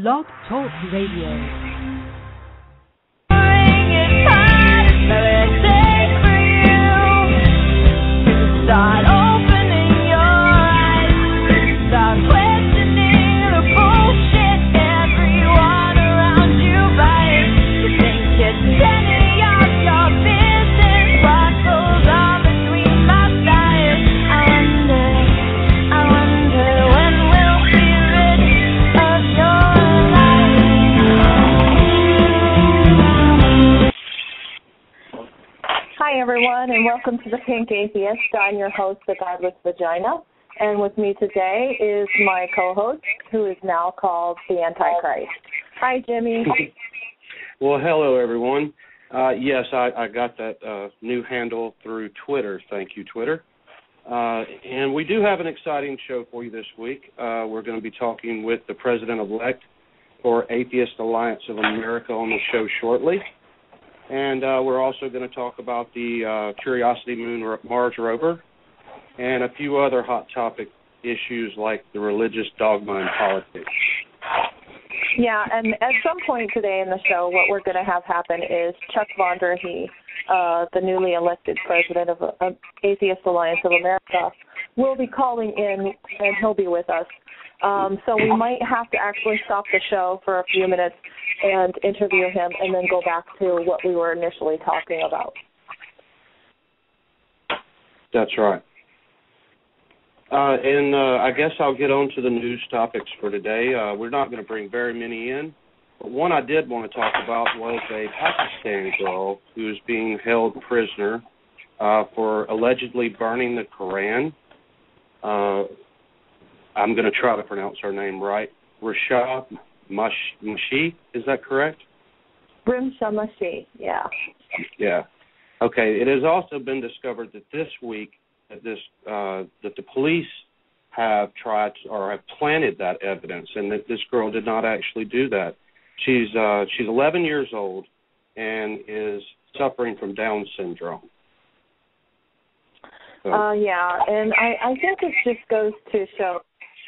Blog Talk Radio. Hi, everyone, and welcome to the Pink Atheist. I'm your host, the Godless Vagina, and with me today is my co-host, who is now called the Antichrist. Hi, Jimmy. Well, hello, everyone. Yes, I got that new handle through Twitter. Thank you, Twitter. And we do have an exciting show for you this week. We're going to be talking with the President-elect for Atheist Alliance of America on the show shortly. And we're also going to talk about the Curiosity Moon Mars rover and a few other hot topic issues like the religious dogma and politics. Yeah, and at some point today in the show, what we're going to have happen is Chuck Vonderahe, the newly elected president of Atheist Alliance of America, will be calling in, and he'll be with us. So we might have to actually stop the show for a few minutes and interview him and then go back to what we were initially talking about. That's right. And I guess I'll get on to the news topics for today. We're not going to bring very many in, but one I did want to talk about was a Pakistani girl who is being held prisoner for allegedly burning the Quran. I'm going to try to pronounce her name right. Risha Mashi, is that correct? Risha Mashi, yeah. Yeah. Okay. It has also been discovered that this week that the police have tried or have planted that evidence, and that this girl did not actually do that. She's 11 years old and is suffering from Down syndrome. So. Yeah, and I think it just goes to show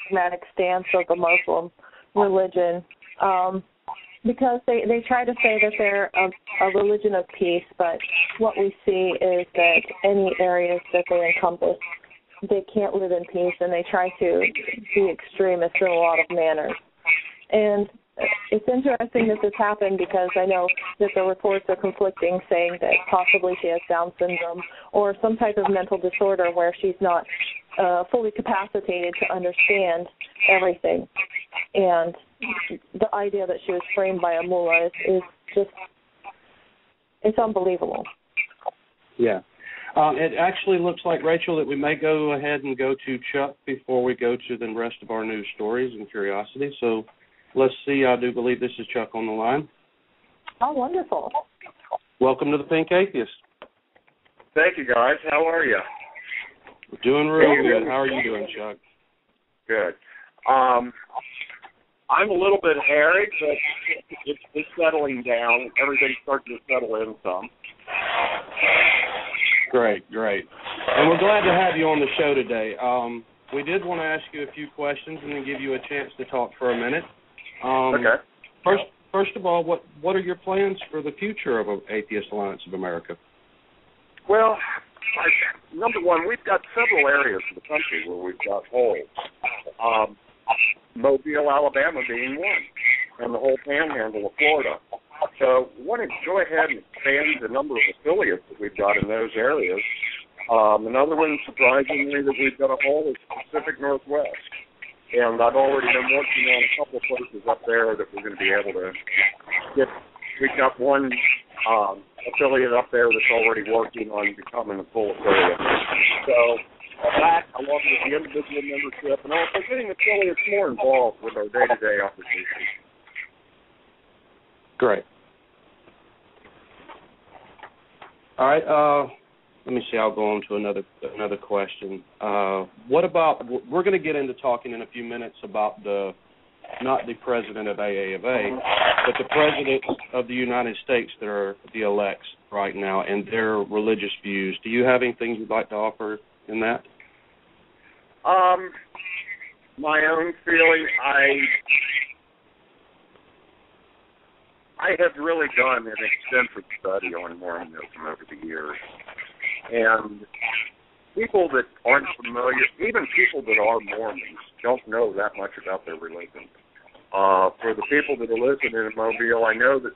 the dramatic stance of the Muslim religion, because they try to say that they're a religion of peace, but what we see is that any areas that they encompass, they can't live in peace, and they try to be extremist in a lot of manners. And it's interesting that this happened because I know that the reports are conflicting, saying that possibly she has Down syndrome or some type of mental disorder where she's not fully capacitated to understand everything. And the idea that she was framed by a mullah is just, it's unbelievable. Yeah. It actually looks like, Rachel, that we may go ahead and go to Chuck before we go to the rest of our news stories and curiosity. So let's see. I do believe this is Chuck on the line. Oh, wonderful. Welcome to the Pink Atheist. Thank you, guys. How are you? We're doing real good. How are you doing, Chuck? Good. I'm a little bit harried, but it's settling down. Everything's starting to settle in some. Great. And we're glad to have you on the show today. We did want to ask you a few questions and then give you a chance to talk for a minute. Okay. First of all, what are your plans for the future of Atheist Alliance of America? Well, number one, we've got several areas of the country where we've got holes. Mobile, Alabama being one, and the whole panhandle of Florida. So we want to go ahead and expand the number of affiliates that we've got in those areas. Another one, surprisingly, that we've got a hole is Pacific Northwest. And I've already been working on a couple of places up there that we're going to be able to get. We've got one affiliate up there that's already working on becoming a full affiliate. So that, along with the individual membership, and also getting affiliates more involved with our day-to-day operations. Great. All right. Let me see. I'll go on to another question. What about? We're going to get into talking in a few minutes about not the president of AAFA, but the president of the United States that are the elects right now and their religious views. Do you have anything you'd like to offer in that? My own feeling, I have really done an extensive study on Mormonism over the years, and people that aren't familiar, even people that are Mormons, don't know that much about their religion. For the people that are listening in Mobile, I know that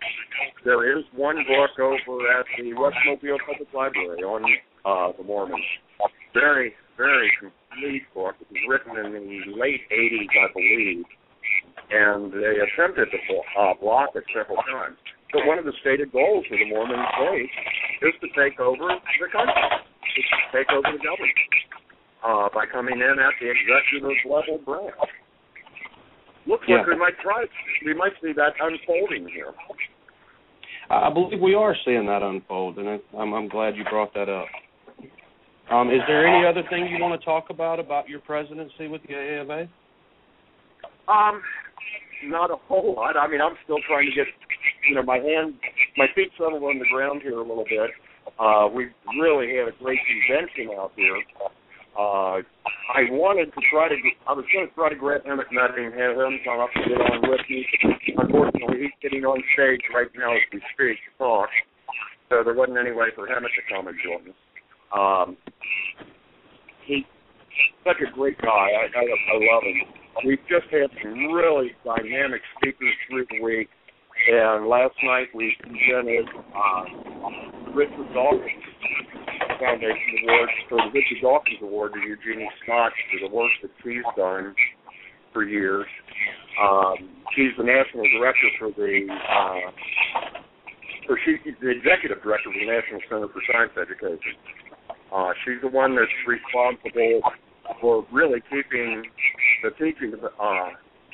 there is one book over at the West Mobile Public Library on the Mormons. Very, very complete book. It was written in the late 80s, I believe, and they attempted to block it several times. But one of the stated goals of the Mormon faith is to take over the country, to take over the government by coming in at the executive level branch. Looks like we might see that unfolding here. I believe we are seeing that unfold, and I'm glad you brought that up. Is there any other thing you want to talk about your presidency with the AAFA? Not a whole lot. I mean, I'm still trying to get, my feet settled on the ground here a little bit. We really had a great convention out here. I was going to try to grab Emmett Nutting and have him come up and get on with me. Unfortunately, he's getting on stage right now as we speak to talk, so there wasn't any way for Emmett to come and join us. He's such a great guy. I love him. We've just had some really dynamic speakers through the week, and last night we presented Richard Dawkins Foundation Award, for the Richard Dawkins Award to Eugenie Scott for the work that she's done for years. She's the national director for she's the executive director of the National Center for Science Education. She's the one that's responsible for really keeping the teaching of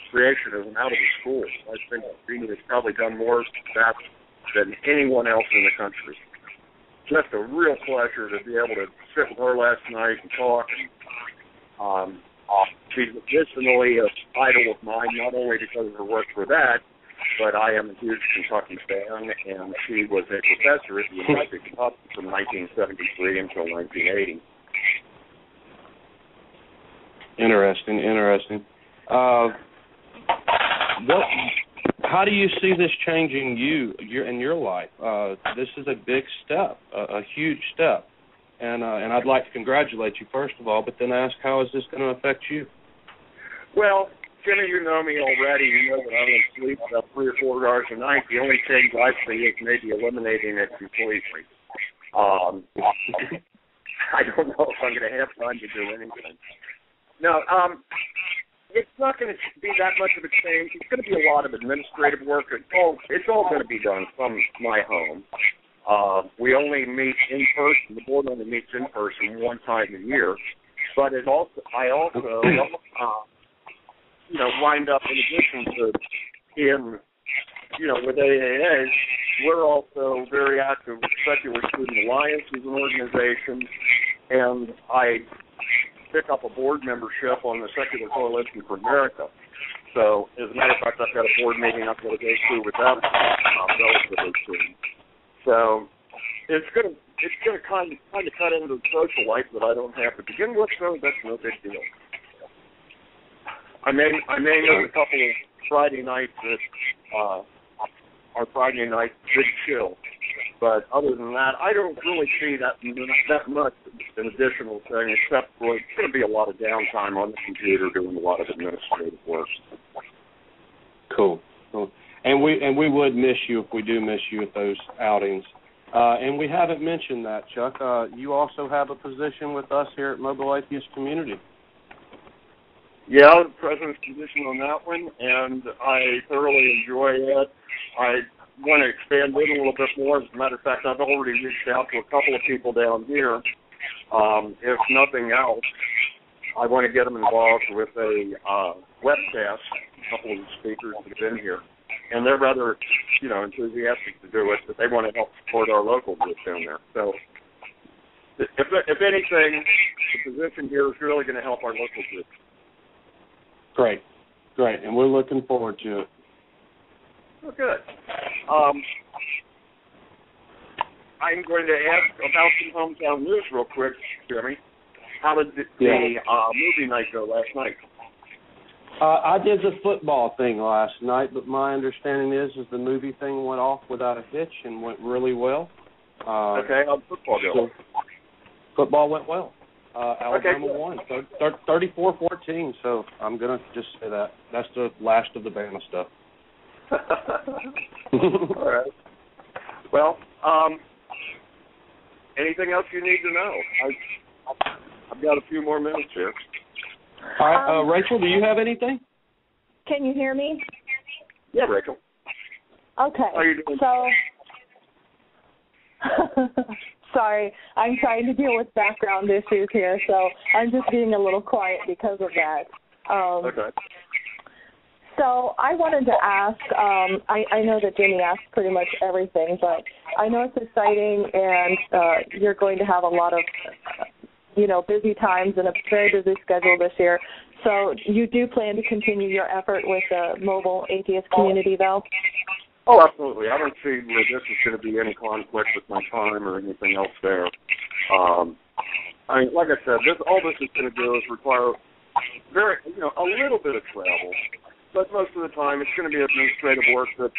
creationism out of the schools. I think Eugenie has probably done more of that than anyone else in the country. Just a real pleasure to be able to sit with her last night and talk. And, she's additionally an idol of mine, not only because of her work for that, but I am a huge Kentucky fan, and she was a professor at the University of Kentucky from 1973 until 1980. Interesting. How do you see this changing in your life? This is a big step, a huge step, and I'd like to congratulate you first of all, but then ask how is this going to affect you? Well, Jimmy, you know me already. You know that I don't sleep about 3 or 4 hours a night. The only change I see is maybe eliminating it completely. I don't know if I'm going to have time to do anything. No, it's not going to be that much of a change. It's going to be a lot of administrative work. It's all going to be done from my home. We only meet in person. The board only meets in person one time a year. But I also wind up, in addition to with AAA, we're also very active with Secular Student Aliiance as an organization, and I pick up a board membership on the Secular Coalition for America. So, as a matter of fact, I've got a board meeting I've got to go through with them relatively soon. So, it's going to kind of cut into the social life that I don't have to begin with, so that's no big deal. I may miss a couple of Friday nights that our Friday night big chill. But other than that, I don't really see that much an additional thing, except for it's going to be a lot of downtime on the computer doing a lot of administrative work. Cool. And we would miss you if we do miss you at those outings. And we haven't mentioned that, Chuck. You also have a position with us here at Mobile Atheist Community. Yeah, the president's position on that one, and I thoroughly enjoy it. I want to expand it a little bit more. As a matter of fact, I've already reached out to a couple of people down here. If nothing else, I want to get them involved with a webcast, a couple of the speakers that have been here. And they're rather, enthusiastic to do it, but they want to help support our local group down there. So, if anything, the position here is really going to help our local group. Great. And we're looking forward to it. Oh, good. I'm going to ask about some hometown news real quick, Jimmy. How did the movie night go last night? I did the football thing last night, but my understanding is the movie thing went off without a hitch and went really well. Okay, how'd football go? So football went well. Alabama won 34-14, so I'm going to just say that. That's the last of the Bama stuff. All right. Well, anything else you need to know? I've got a few more minutes here. All right, Rachel, do you have anything? Can you hear me? Yeah, Rachel. Okay. How are you doing? So, sorry, I'm trying to deal with background issues here, so I'm just being a little quiet because of that. Okay. So I wanted to ask, I know that Jimmy asked pretty much everything, but I know it's exciting and you're going to have a lot of, busy times and a very busy schedule this year. So you do plan to continue your effort with the mobile atheist community, though? Oh, absolutely. I don't see where this is going to be any conflict with my time or anything else there. Like I said, all this is going to do is require a little bit of travel. But most of the time, it's going to be administrative work that,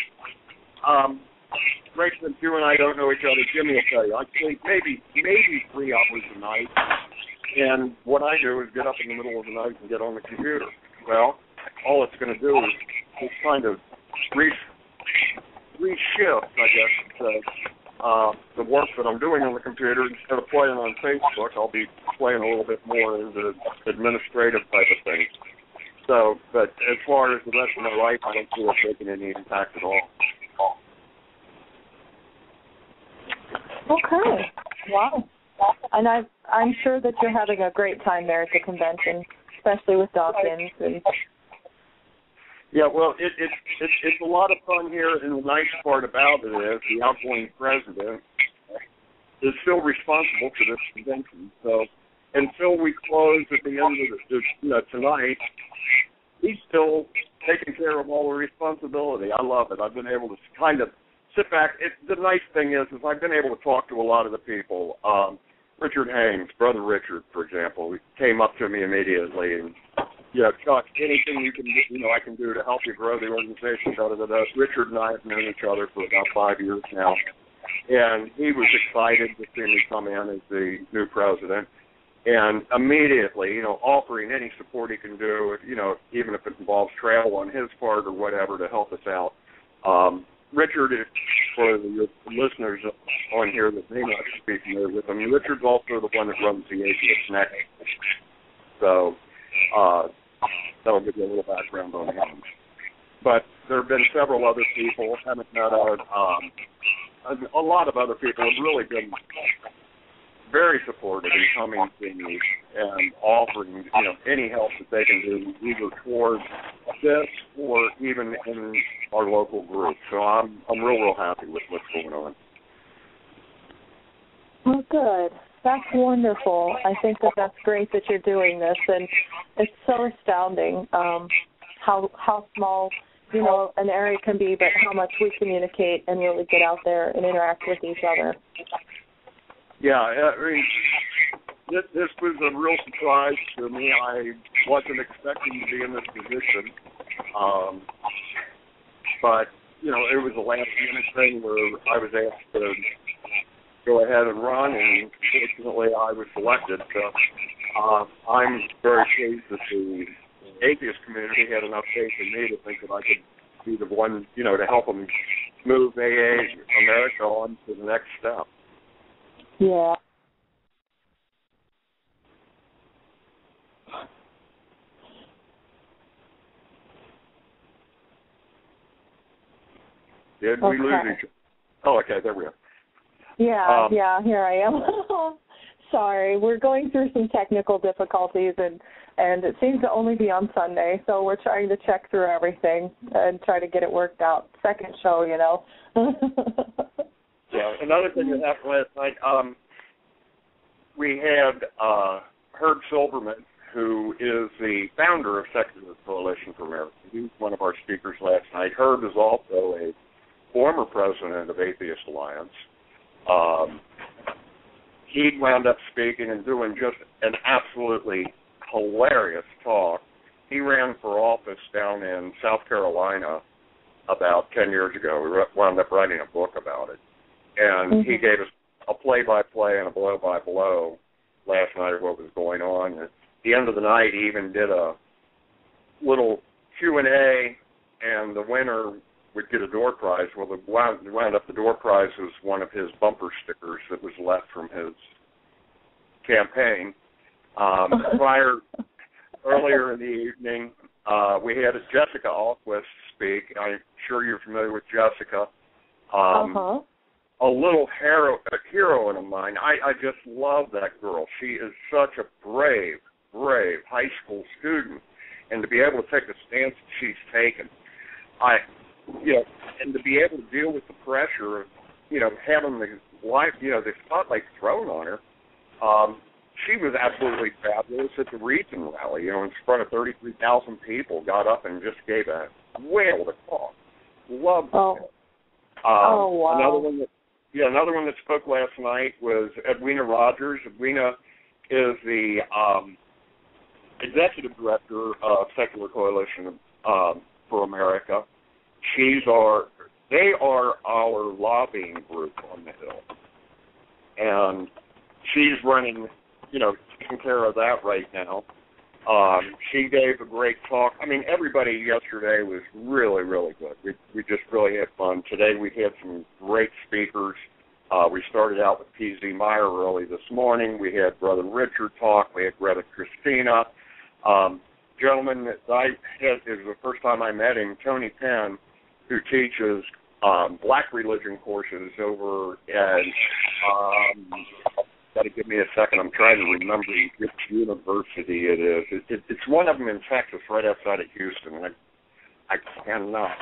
Rachel, if you and I don't know each other, Jimmy will tell you, I think maybe 3 hours a night. And what I do is get up in the middle of the night and get on the computer. Well, all it's going to do is kind of reshift, I guess, the work that I'm doing on the computer. Instead of playing on Facebook, I'll be playing a little bit more into administrative type of things. So, but as far as the rest of my life, I don't see it making any impact at all. Okay. Wow. And I'm sure that you're having a great time there at the convention, especially with Dawkins. Yeah, well, it's a lot of fun here, and the nice part about it is the outgoing president is still responsible for this convention. So until we close at the end of tonight, he's still taking care of all the responsibility. I love it. I've been able to kind of sit back. The nice thing is I've been able to talk to a lot of the people. Richard Haynes, Brother Richard, for example, came up to me immediately and, Chuck, anything you can do, I can do to help you grow the organization, da-da-da-da. Richard and I have known each other for about 5 years now, and he was excited to see me come in as the new president. And immediately, offering any support he can do, even if it involves travel on his part or whatever to help us out. Richard, for the listeners on here that may not be familiar with him, Richard's also the one that runs the Atheist Next. So that'll give you a little background on him. But there have been several other people, haven't met a lot of other people have really been very supportive in coming to me and offering, any help that they can do, either towards this or even in our local group. So I'm real happy with what's going on. Well, good. That's wonderful. I think that's great that you're doing this, and it's so astounding how small, an area can be, but how much we communicate and really get out there and interact with each other. Yeah, this was a real surprise to me. I wasn't expecting to be in this position, but it was a last-minute thing where I was asked to go ahead and run, and fortunately I was selected. So I'm very pleased that the atheist community had enough faith in me to think that I could be the one, to help them move AA America on to the next step. Yeah. Did we lose each other? Oh, okay, there we are. Yeah, here I am. Sorry, we're going through some technical difficulties, and it seems to only be on Sunday, so we're trying to check through everything and try to get it worked out. Second show, Yeah, another thing that happened last night, we had Herb Silverman, who is the founder of Secular Coalition for America. He was one of our speakers last night. Herb is also a former president of Atheist Alliance. He wound up speaking and doing just an absolutely hilarious talk He ran for office down in South Carolina about 10 years ago. We wound up writing a book about it. And he gave us a play-by-play and a blow-by-blow last night of what was going on. And at the end of the night, he even did a little Q&A, and the winner would get a door prize. Well, it wound up the door prize was one of his bumper stickers that was left from his campaign. Earlier in the evening, we had Jessica Alquist speak. I'm sure you're familiar with Jessica. A little heroine of mine. I just love that girl. She is such a brave high school student, and to be able to take the stance that she's taken, and to be able to deal with the pressure of, having the spotlight thrown on her. She was absolutely fabulous at the Region rally, in front of 33,000 people, got up and just gave a whale of a talk. Loved it. Wow. Another one that spoke last night was Edwina Rogers. Edwina is the executive director of Secular Coalition for America. They are our lobbying group on the Hill. And she's running, taking care of that right now. She gave a great talk. I mean, everybody yesterday was really, really good. We just really had fun. Today we had some great speakers. We started out with P.Z. Meyer early this morning. We had Brother Richard talk. We had Brother Christina. Gentleman that it was the first time I met him, Tony Penn, who teaches black religion courses over at, got to give me a second, I'm trying to remember which university it is. It's one of them in Texas, right outside of Houston, and I cannot,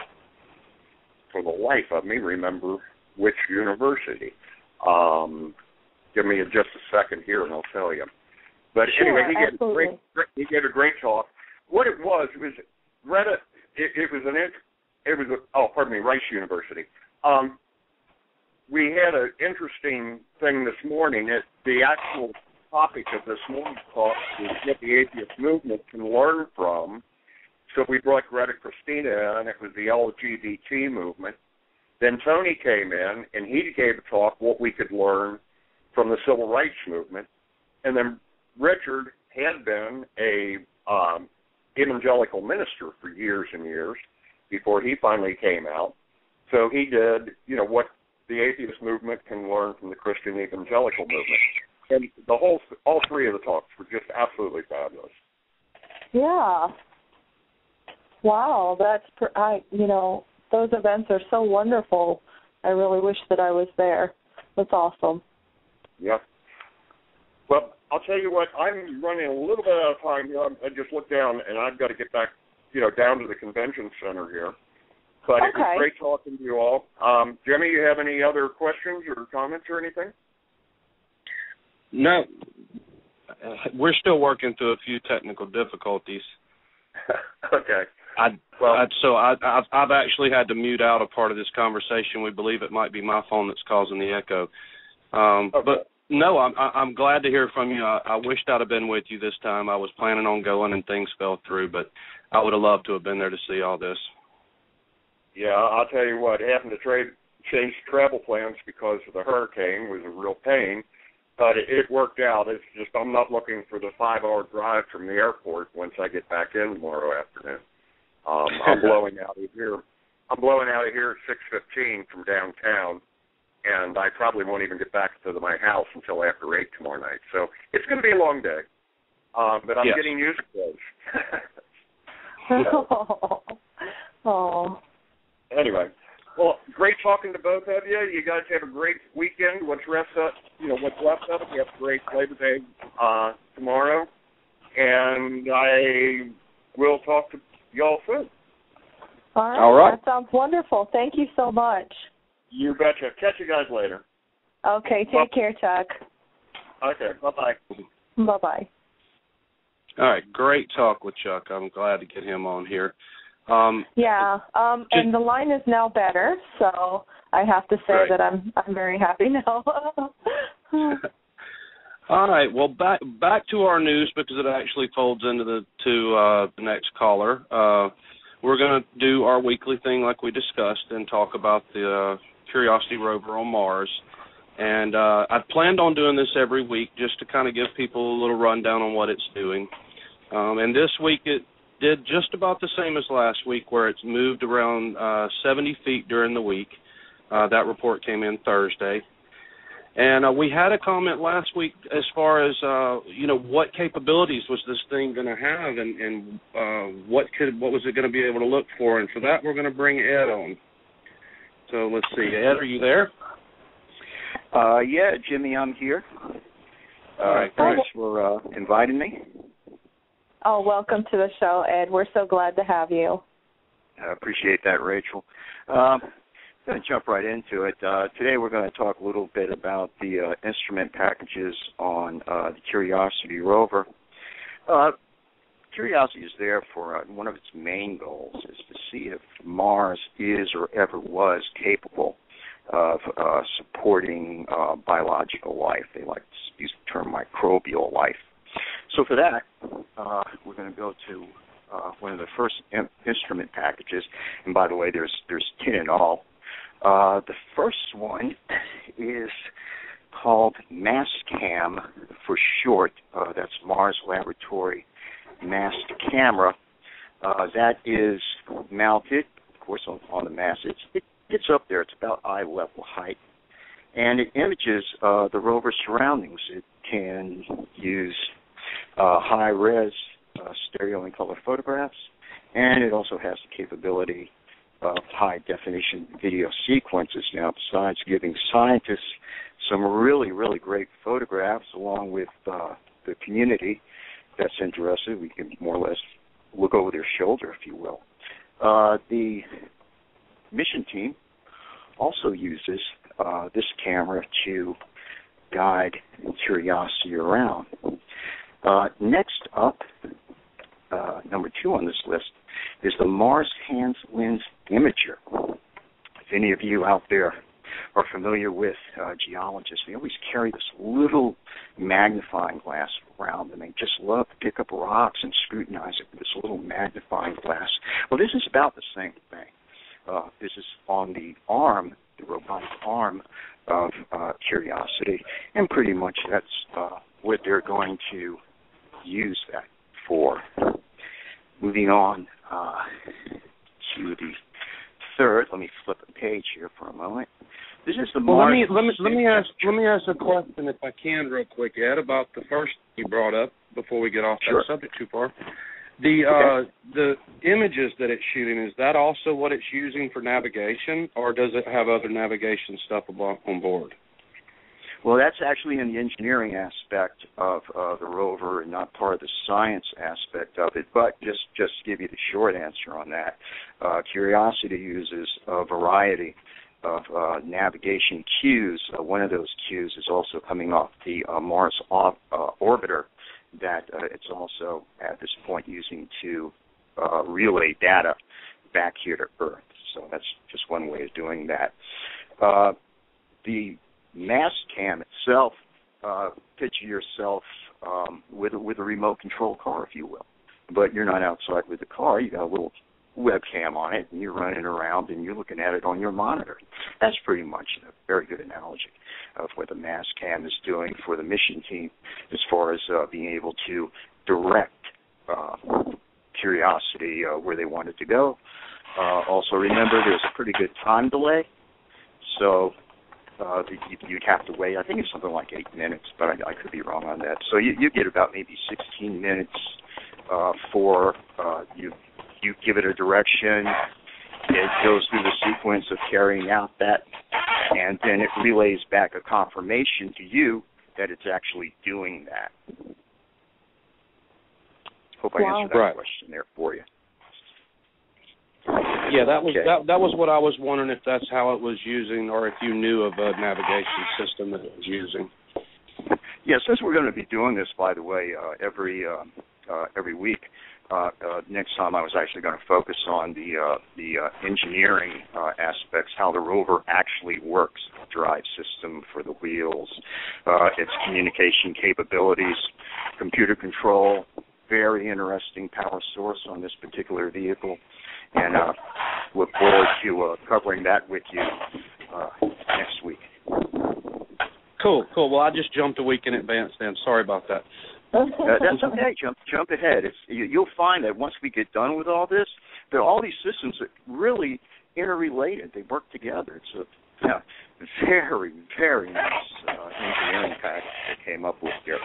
for the life of me, remember which university. Give me just a second here, and I'll tell you. But sure, anyway, he gave a great talk. What it was Greta. Rice University. We had an interesting thing this morning. The actual topic of this morning's talk is what the atheist movement can learn from. So we brought Greta Christina in. It was the LGBT movement. Then Tony came in, and he gave a talk what we could learn from the civil rights movement. And then Richard had been a evangelical minister for years and years before he finally came out. So he did, what the atheist movement can learn from the Christian evangelical movement. And all three of the talks were just absolutely fabulous. Yeah. Wow, those events are so wonderful. I really wish that I was there. That's awesome. Yeah. Well, I'll tell you what, I'm running a little bit out of time here. I just looked down, and I've got to get back, down to the convention center here. But It was great talking to you all. Jimmy, you have any other questions or comments or anything? No. We're still working through a few technical difficulties. Okay. I've actually had to mute out a part of this conversation. We believe it might be my phone that's causing the echo. But no, I'm glad to hear from you. I wished I'd have been with you this time. I was planning on going and things fell through, but I would have loved to have been there to see all this. Yeah, I'll tell you what, having to change travel plans because of the hurricane was a real pain, but it worked out. It's just I'm not looking for the 5-hour drive from the airport once I get back in tomorrow afternoon. I'm blowing out of here. I'm blowing out of here at 6:15 from downtown, and I probably won't even get back to my house until after 8 tomorrow night. So it's going to be a long day, but I'm getting used to those. Oh. Anyway, well, great talking to both of you. You guys have a great weekend. What's left of it, we have a great Labor Day tomorrow, and I will talk to y'all soon. All right. That sounds wonderful. Thank you so much. You betcha. Catch you guys later. Okay, take care, Chuck. Okay, bye-bye. Bye-bye. All right, great talk with Chuck. I'm glad to get him on here. And the line is now better, so I have to say that I'm very happy now. All right. Well, back to our news because it actually folds into the next caller. We're going to do our weekly thing like we discussed and talk about the Curiosity rover on Mars. And I planned on doing this every week just to kind of give people a little rundown on what it's doing. And this week it did just about the same as last week, where it's moved around 70 feet during the week. That report came in Thursday. And we had a comment last week as far as, what capabilities was this thing going to have and what was it going to be able to look for. And for that, we're going to bring Ed on. So let's see. Ed, are you there? Yeah, Jimmy, I'm here. All right, thanks for inviting me. Oh, welcome to the show, Ed. We're so glad to have you. I appreciate that, Rachel. I'm going to jump right into it. Today we're going to talk a little bit about the instrument packages on the Curiosity rover. Curiosity is there for one of its main goals is to see if Mars is or ever was capable of supporting biological life. They like to use the term microbial life. So for that, we're going to go to one of the first instrument packages. And by the way, there's 10 in all. The first one is called MASCAM for short. That's Mars Laboratory Mast Camera. That is mounted, of course, on the mast. It's up there. It's about eye level height. And it images the rover's surroundings. It can use high-res stereo and color photographs, and it also has the capability of high-definition video sequences. Now, besides giving scientists some really, really great photographs, along with the community that's interested, we can more or less look over their shoulder, if you will. The mission team also uses this camera to guide Curiosity around. Next up, number 2 on this list, is the Mars Hands Lens Imager. If any of you out there are familiar with geologists, they always carry this little magnifying glass around, and they just love to pick up rocks and scrutinize it with this little magnifying glass. Well, this is about the same thing. This is on the arm, the robotic arm of Curiosity, and pretty much that's what they're going to use that for. Moving on to the third. Let me flip a page here for a moment. This is the Mars. Let me ask a question, if I can, real quick, Ed, about the first you brought up before we get off that subject too far. The images that it's shooting, is that also what it's using for navigation, or does it have other navigation stuff on board? Well, that's actually in the engineering aspect of the rover and not part of the science aspect of it. But just to give you the short answer on that, Curiosity uses a variety of navigation cues. One of those cues is also coming off the Mars orbiter that it's also at this point using to relay data back here to Earth. So that's just one way of doing that. The MASCAM itself, picture yourself with a remote control car, if you will. But you're not outside with the car. You got a little webcam on it, and you're running around, and you're looking at it on your monitor. That's pretty much a very good analogy of what the MASCAM is doing for the mission team as far as being able to direct Curiosity where they want it to go. Also, remember, there's a pretty good time delay, so you'd have to wait. I think it's something like 8 minutes, but I could be wrong on that. So you get about maybe 16 minutes for you give it a direction. It goes through the sequence of carrying out that, and then it relays back a confirmation to you that it's actually doing that. Hope I answered that question there for you. Yeah, that was what I was wondering, if that's how it was using, or if you knew of a navigation system that it was using. Yeah, since we're going to be doing this, by the way, every week, next time I was actually going to focus on the engineering aspects, how the rover actually works, drive system for the wheels, its communication capabilities, computer control, very interesting power source on this particular vehicle, and look forward to covering that with you next week. Cool. Well, I just jumped a week in advance then. Sorry about that. That's okay. Jump ahead. You'll find that once we get done with all this, that all these systems are really interrelated. They work together. It's a very, very nice engineering package they came up with here.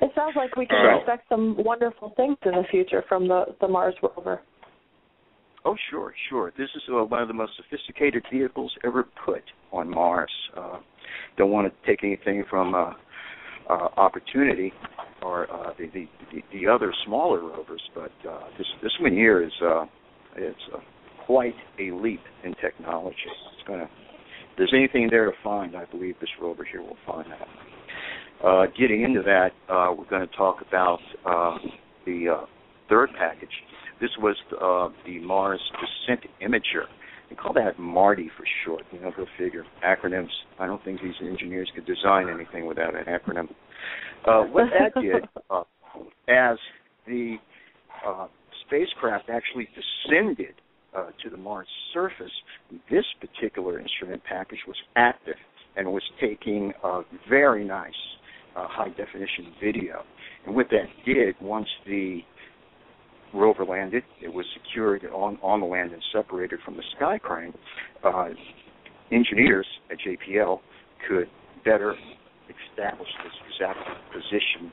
It sounds like we can expect some wonderful things in the future from the Mars rover. Oh, sure. This is one of the most sophisticated vehicles ever put on Mars. Don't want to take anything from Opportunity or the other smaller rovers, but this one here is quite a leap in technology. If there's anything there to find, I believe this rover here will find that. Getting into that, we're going to talk about the third package. This was the Mars Descent Imager. They call that MARDI for short. Go figure. Acronyms. I don't think these engineers could design anything without an acronym. What that did, as the spacecraft actually descended to the Mars surface, this particular instrument package was active and was taking a very nice high-definition video. And what that did, once the rover landed, it was secured on the land and separated from the sky crane. Engineers at JPL could better establish this exact position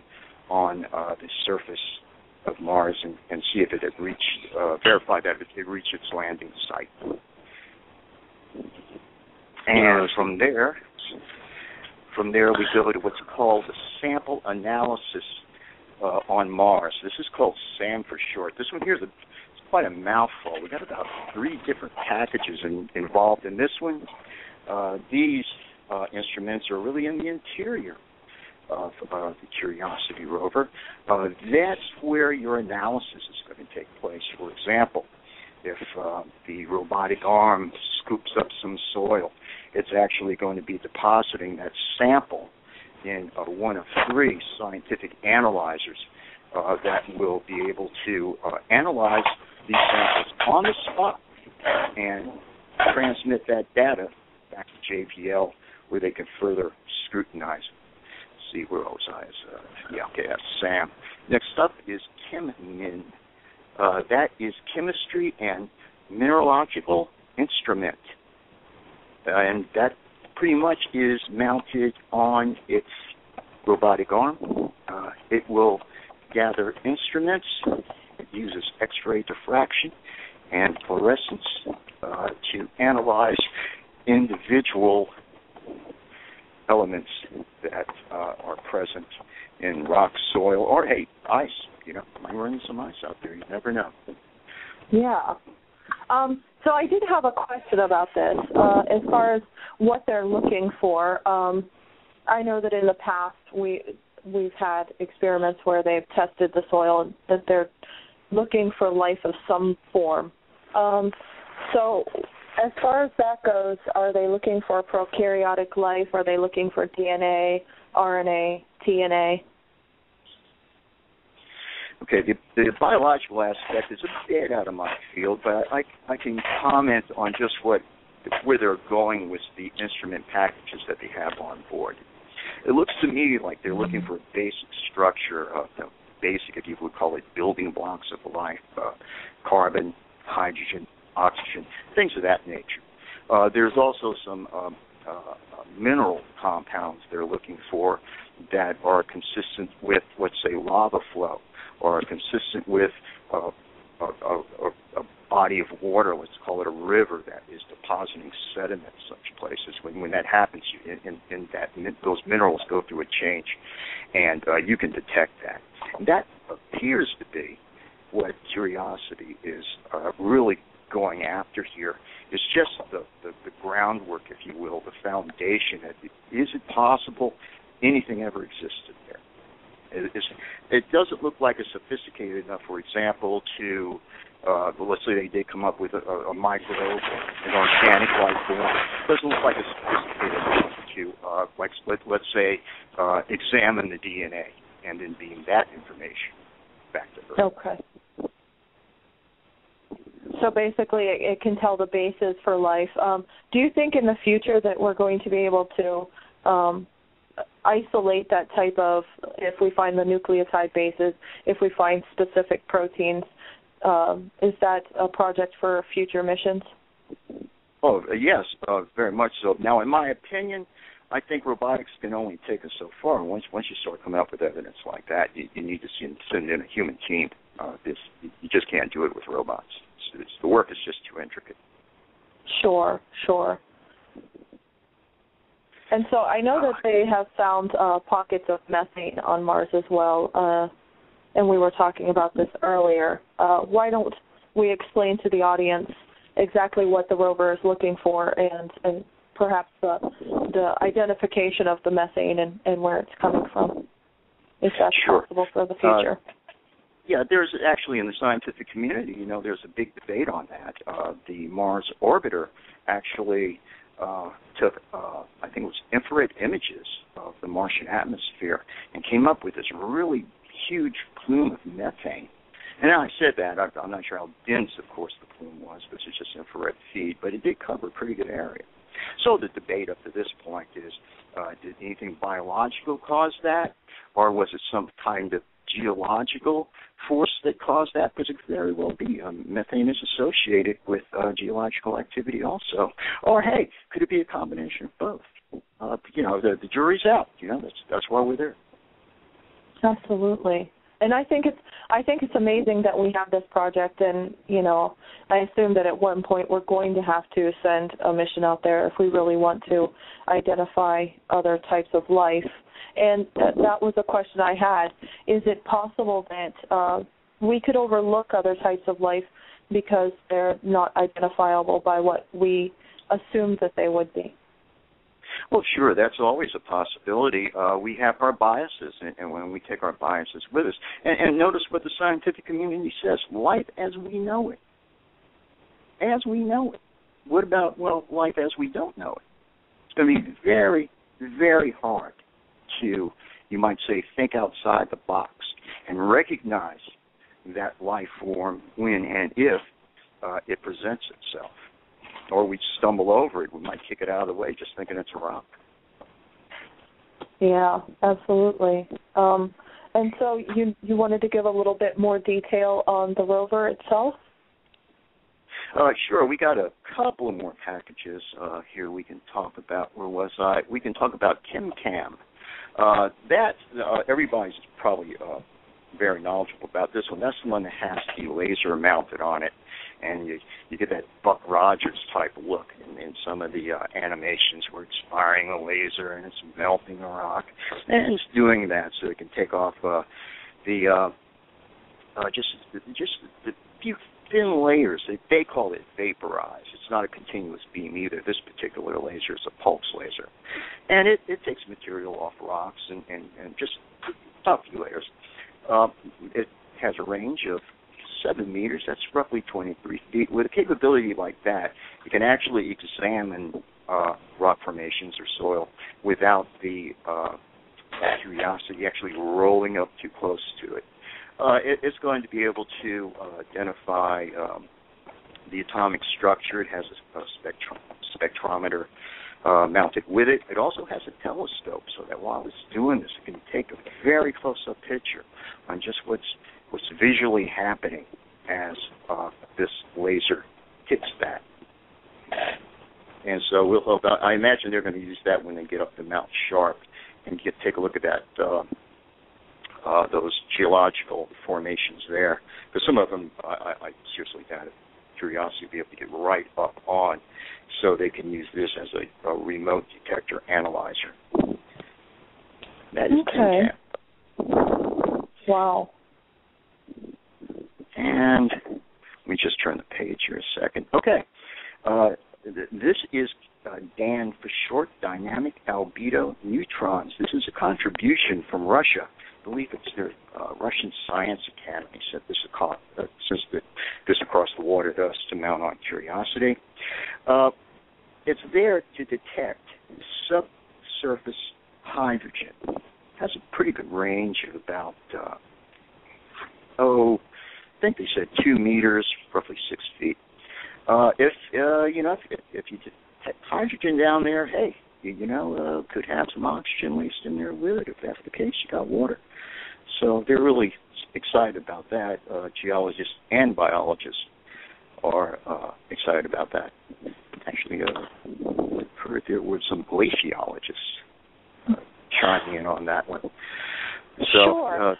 on the surface of Mars and see if it had reached, verify that it had reached its landing site. And from there we go to what's called the sample analysis on Mars. This is called SAM for short. This one here is quite a mouthful. We've got about 3 different packages involved in this one. These instruments are really in the interior of the Curiosity rover. That's where your analysis is going to take place. For example, if the robotic arm scoops up some soil, it's actually going to be depositing that sample in one of 3 scientific analyzers that will be able to analyze these samples on the spot and transmit that data back to JPL where they can further scrutinize it. See, where was I? That's SAM. Next up is ChemMin. That is Chemistry and Mineralogical Instrument. And that pretty much is mounted on its robotic arm. It will gather instruments. It uses X-ray diffraction and fluorescence to analyze individual elements that are present in rock, soil, or, ice. Might run into some ice out there. You never know. Yeah. So I did have a question about this. As far as what they're looking for, I know that in the past we've had experiments where they've tested the soil and that they're looking for life of some form. So as far as that goes, are they looking for prokaryotic life? Are they looking for DNA, RNA, TNA? Okay, the biological aspect is a bit out of my field, but I can comment on just where they're going with the instrument packages that they have on board. It looks to me like they're looking for a basic structure of the basic, if you would call it, building blocks of life, carbon, hydrogen, oxygen, things of that nature. There's also some mineral compounds they're looking for that are consistent with, let's say, lava flow, or consistent with a body of water, let's call it a river, that is depositing sediment in such places. When that happens, those minerals go through a change, and you can detect that. And that appears to be what Curiosity is really going after here. It's just the groundwork, if you will, the foundation. Is it possible anything ever existed there? It doesn't look like it's sophisticated enough, for example, to let's say they did come up with a microbe, an organic life form. It doesn't look like it's sophisticated enough to, let's say, examine the DNA and then beam that information back to Earth. Okay. So basically it can tell the basis for life. Do you think in the future that we're going to be able to isolate that type of, if we find the nucleotide bases, if we find specific proteins, is that a project for future missions? Oh, yes, very much so. Now, in my opinion, I think robotics can only take us so far. Once you start coming up with evidence like that, you need to send in a human team. You just can't do it with robots. The work is just too intricate. Sure. And so I know that they have found pockets of methane on Mars as well, and we were talking about this earlier. Why don't we explain to the audience exactly what the rover is looking for and perhaps the identification of the methane and where it's coming from, if that's possible for the future? Yeah, there's actually in the scientific community, there's a big debate on that. The Mars orbiter actually took, I think it was infrared images of the Martian atmosphere and came up with this really huge plume of methane. And I said that, I'm not sure how dense, of course, the plume was, because it's just infrared feed, but it did cover a pretty good area. So the debate up to this point is, did anything biological cause that, or was it some kind of geological force that caused that? Because it could very well be. Methane is associated with geological activity also. Or, hey, could it be a combination of both? The jury's out. That's why we're there. Absolutely. And I think it's amazing that we have this project, and I assume that at one point we're going to have to send a mission out there if we really want to identify other types of life. And that was a question I had. Is it possible that we could overlook other types of life because they're not identifiable by what we assumed that they would be? Well, sure, that's always a possibility. We have our biases, and when we take our biases with us, and notice what the scientific community says, life as we know it. As we know it. What about, life as we don't know it? It's going to be very, very hard to, you might say, think outside the box and recognize that life form when and if it presents itself. Or we stumble over it. We might kick it out of the way just thinking it's a rock. Yeah, absolutely. And so you wanted to give a little bit more detail on the rover itself? Sure. We got a couple of more packages here we can talk about. Where was I? We can talk about ChemCam. Everybody's probably very knowledgeable about this one. That's the one that has the laser mounted on it. And you get that Buck Rogers type look in some of the animations where it's firing a laser and it's melting a rock. And it's doing that so it can take off just the few thin layers. They call it vaporize. It's not a continuous beam either. This particular laser is a pulse laser. And it takes material off rocks and just a few layers. It has a range of 7 meters, that's roughly 23 feet. With a capability like that, you can actually examine rock formations or soil without the curiosity actually rolling up too close to it. It's going to be able to identify the atomic structure. It has a spectrometer mounted with it. It also has a telescope so that while it's doing this, it can take a very close-up picture on just what's visually happening as this laser hits that. And so I imagine they're going to use that when they get up to Mount Sharp and take a look at that, those geological formations there. Because some of them, I seriously had a curiosity to be able to get right up on, so they can use this as a remote detector analyzer. That is ChemCam. Wow. And let me just turn the page here a second. Okay. This is DAN for short, dynamic albedo neutrons. This is a contribution from Russia. believe it's the Russian Science Academy said this across the water to us to mount on curiosity. It's there to detect subsurface hydrogen. It has a pretty good range of about, I think they said 2 meters, roughly 6 feet. If you detect hydrogen down there, hey, could have some oxygen laced in there with it. If that's the case, you got water. So they're really excited about that. Geologists and biologists are excited about that. Actually, I've heard there were some glaciologists chiming in on that one. So Sure.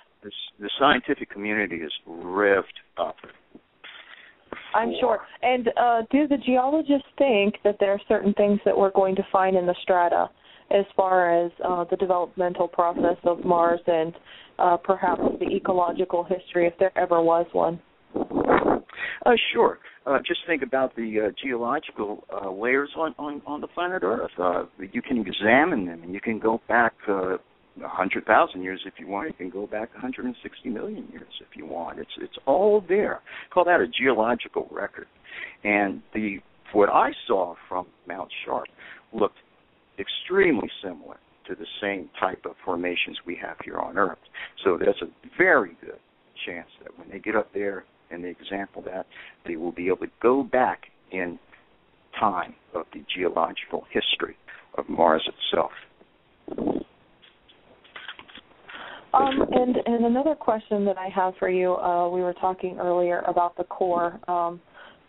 The scientific community is revved up. I'm sure. And do the geologists think that there are certain things that we're going to find in the strata as far as the developmental process of Mars and perhaps the ecological history, if there ever was one? Sure. Just think about the geological layers on the planet Earth. You can examine them, and you can go back 100,000 years if you want. You can go back 160 million years if you want. It's all there. Call that a geological record. And what I saw from Mount Sharp looked extremely similar to the same type of formations we have here on Earth. So there's a very good chance that when they get up there and they example that, they will be able to go back in time of the geological history of Mars itself. And another question that I have for you, we were talking earlier about the core,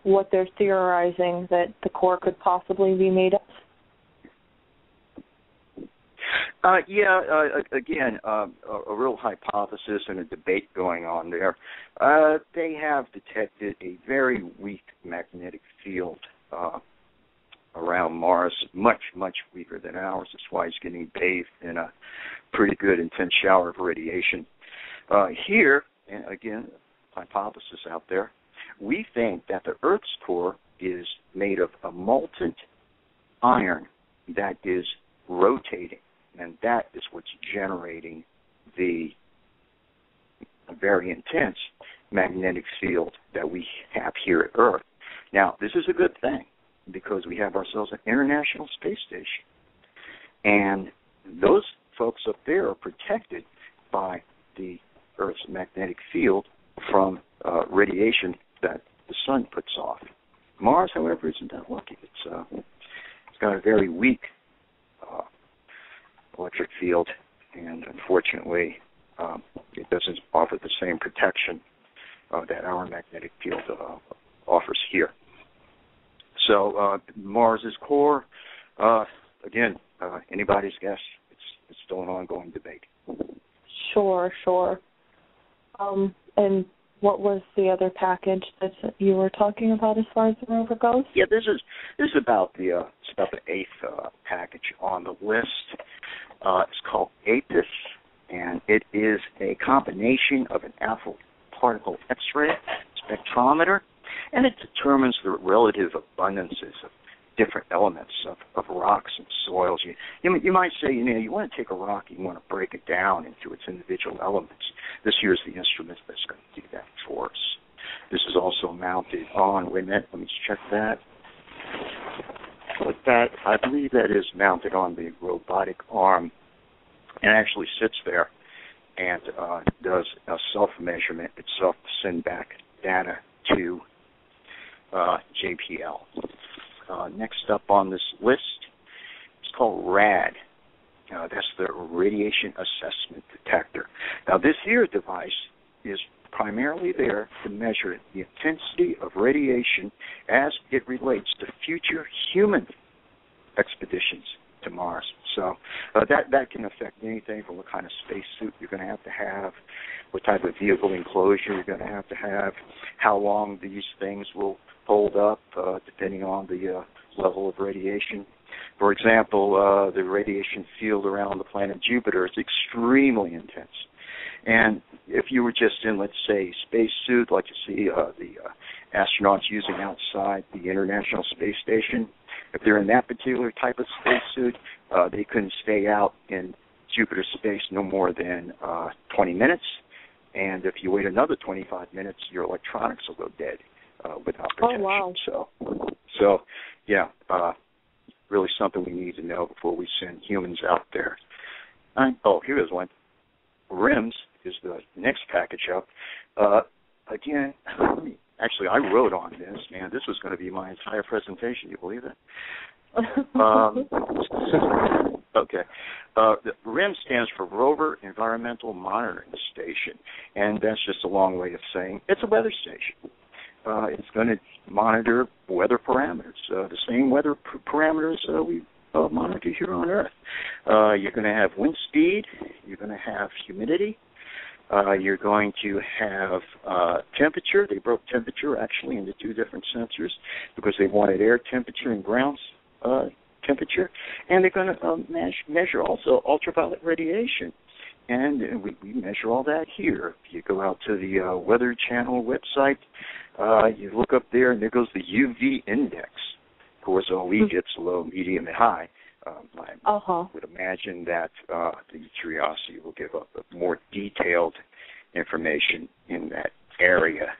what they're theorizing that the core could possibly be made of. Again, a real hypothesis and a debate going on there. They have detected a very weak magnetic field around Mars, much, much weaker than ours. That's why it's getting bathed in a pretty good intense shower of radiation. Here, and again, hypothesis out there, we think that the Earth's core is made of a molten iron that is rotating, and that is what's generating the very intense magnetic field that we have here at Earth. Now, this is a good thing because we have ourselves an International Space Station, and those folks up there are protected by the Earth's magnetic field from radiation that the sun puts off. Mars, however, isn't that lucky. It's got a very weak electric field, and unfortunately, it doesn't offer the same protection that our magnetic field offers here. So Mars's core, again, anybody's guess. It's still an ongoing debate. Sure. And what was the other package that you were talking about as far as the rover goes? Yeah, this is about the eighth package on the list. It's called Atheist, and it is a combination of an alpha particle X-ray spectrometer, and it determines the relative abundances of different elements of rocks and soils. You might say, you want to take a rock, you want to break it down into its individual elements. This here is the instrument that's going to do that for us. This is also mounted on, wait a minute, let me check that. With that, I believe that is mounted on the robotic arm and actually sits there and does a self-measurement itself to send back data to JPL. Next up on this list, it's called RAD. That's the Radiation Assessment Detector. Now, this here device is primarily there to measure the intensity of radiation as it relates to future human expeditions to Mars. So that can affect anything from what kind of spacesuit you're going to have, what type of vehicle enclosure you're going to have, how long these things will hold up, depending on the level of radiation. For example, the radiation field around the planet Jupiter is extremely intense. And if you were just in, let's say, spacesuit, like you see the astronauts using outside the International Space Station, if they're in that particular type of spacesuit, they couldn't stay out in Jupiter space no more than 20 minutes. And if you wait another 25 minutes, your electronics will go dead without protection. Oh, wow. So yeah, really something we need to know before we send humans out there. Here's one. RIMS is the next package up. Again, actually, I wrote on this, man. This was going to be my entire presentation. You believe it? Okay. The RIM stands for Rover Environmental Monitoring Station, and that's just a long way of saying it's a weather station. It's going to monitor weather parameters, the same weather parameters we monitor here on Earth. You're going to have wind speed. You're going to have humidity. You're going to have temperature. They broke temperature actually into two different sensors because they wanted air temperature and ground temperature. And they're going to measure also ultraviolet radiation. And we measure all that here. If you go out to the Weather Channel website, you look up there, and there goes the UV index. Of course, all Egypt's low, medium, and high. I would imagine that the Curiosity will give up more detailed information in that area.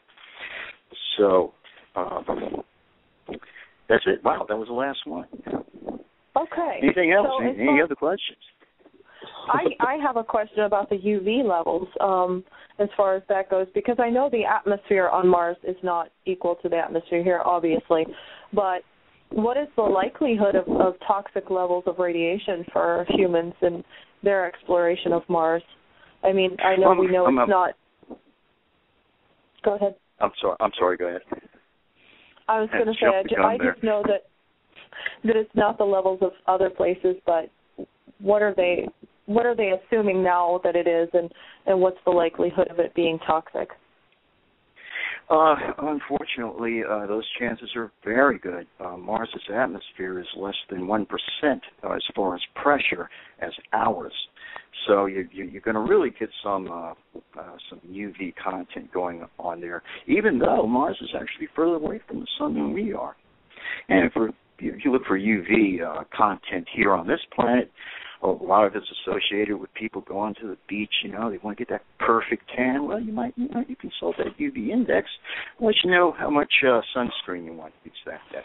So that's it. Wow, that was the last one. Okay. Anything else? Any other questions? I have a question about the UV levels as far as that goes, because I know the atmosphere on Mars is not equal to the atmosphere here, obviously, but what is the likelihood of toxic levels of radiation for humans in their exploration of Mars? I mean, I know we know it's not. Go ahead. I'm sorry. Go ahead. I was going to say, I just know that it's not the levels of other places, but what are they assuming now that it is, and what's the likelihood of it being toxic? Unfortunately, those chances are very good. Mars's atmosphere is less than 1% as far as pressure as ours. So you're going to really get some UV content going on there, even though Mars is actually further away from the sun than we are. And if you look for UV content here on this planet, a lot of it's associated with people going to the beach. They want to get that perfect tan. Well, you consult that UV index, let you know how much sunscreen you want to use that day,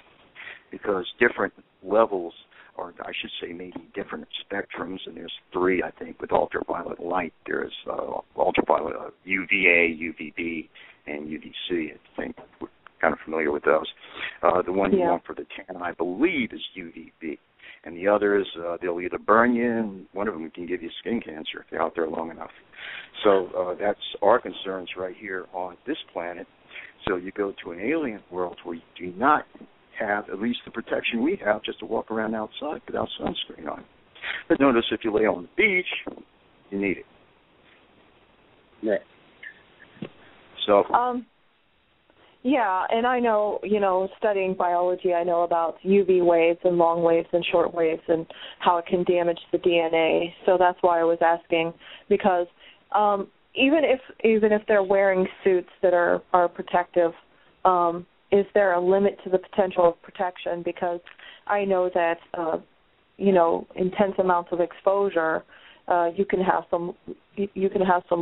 because different levels, or I should say maybe different spectrums, and there's three, I think, with ultraviolet light. There's ultraviolet UVA, UVB, and UVC. I think we're kind of familiar with those. The one you want for the tan, I believe, is UVB. And the others, they'll either burn you, and one of them can give you skin cancer if they're out there long enough. So that's our concerns right here on this planet. So you go to an alien world where you do not have at least the protection we have just to walk around outside without sunscreen on. But notice if you lay on the beach, you need it. Yeah. So. Yeah, and I know, studying biology, I know about UV waves and long waves and short waves and how it can damage the DNA. So that's why I was asking, because even if they're wearing suits that are protective, is there a limit to the potential of protection? Because I know that intense amounts of exposure, you can have some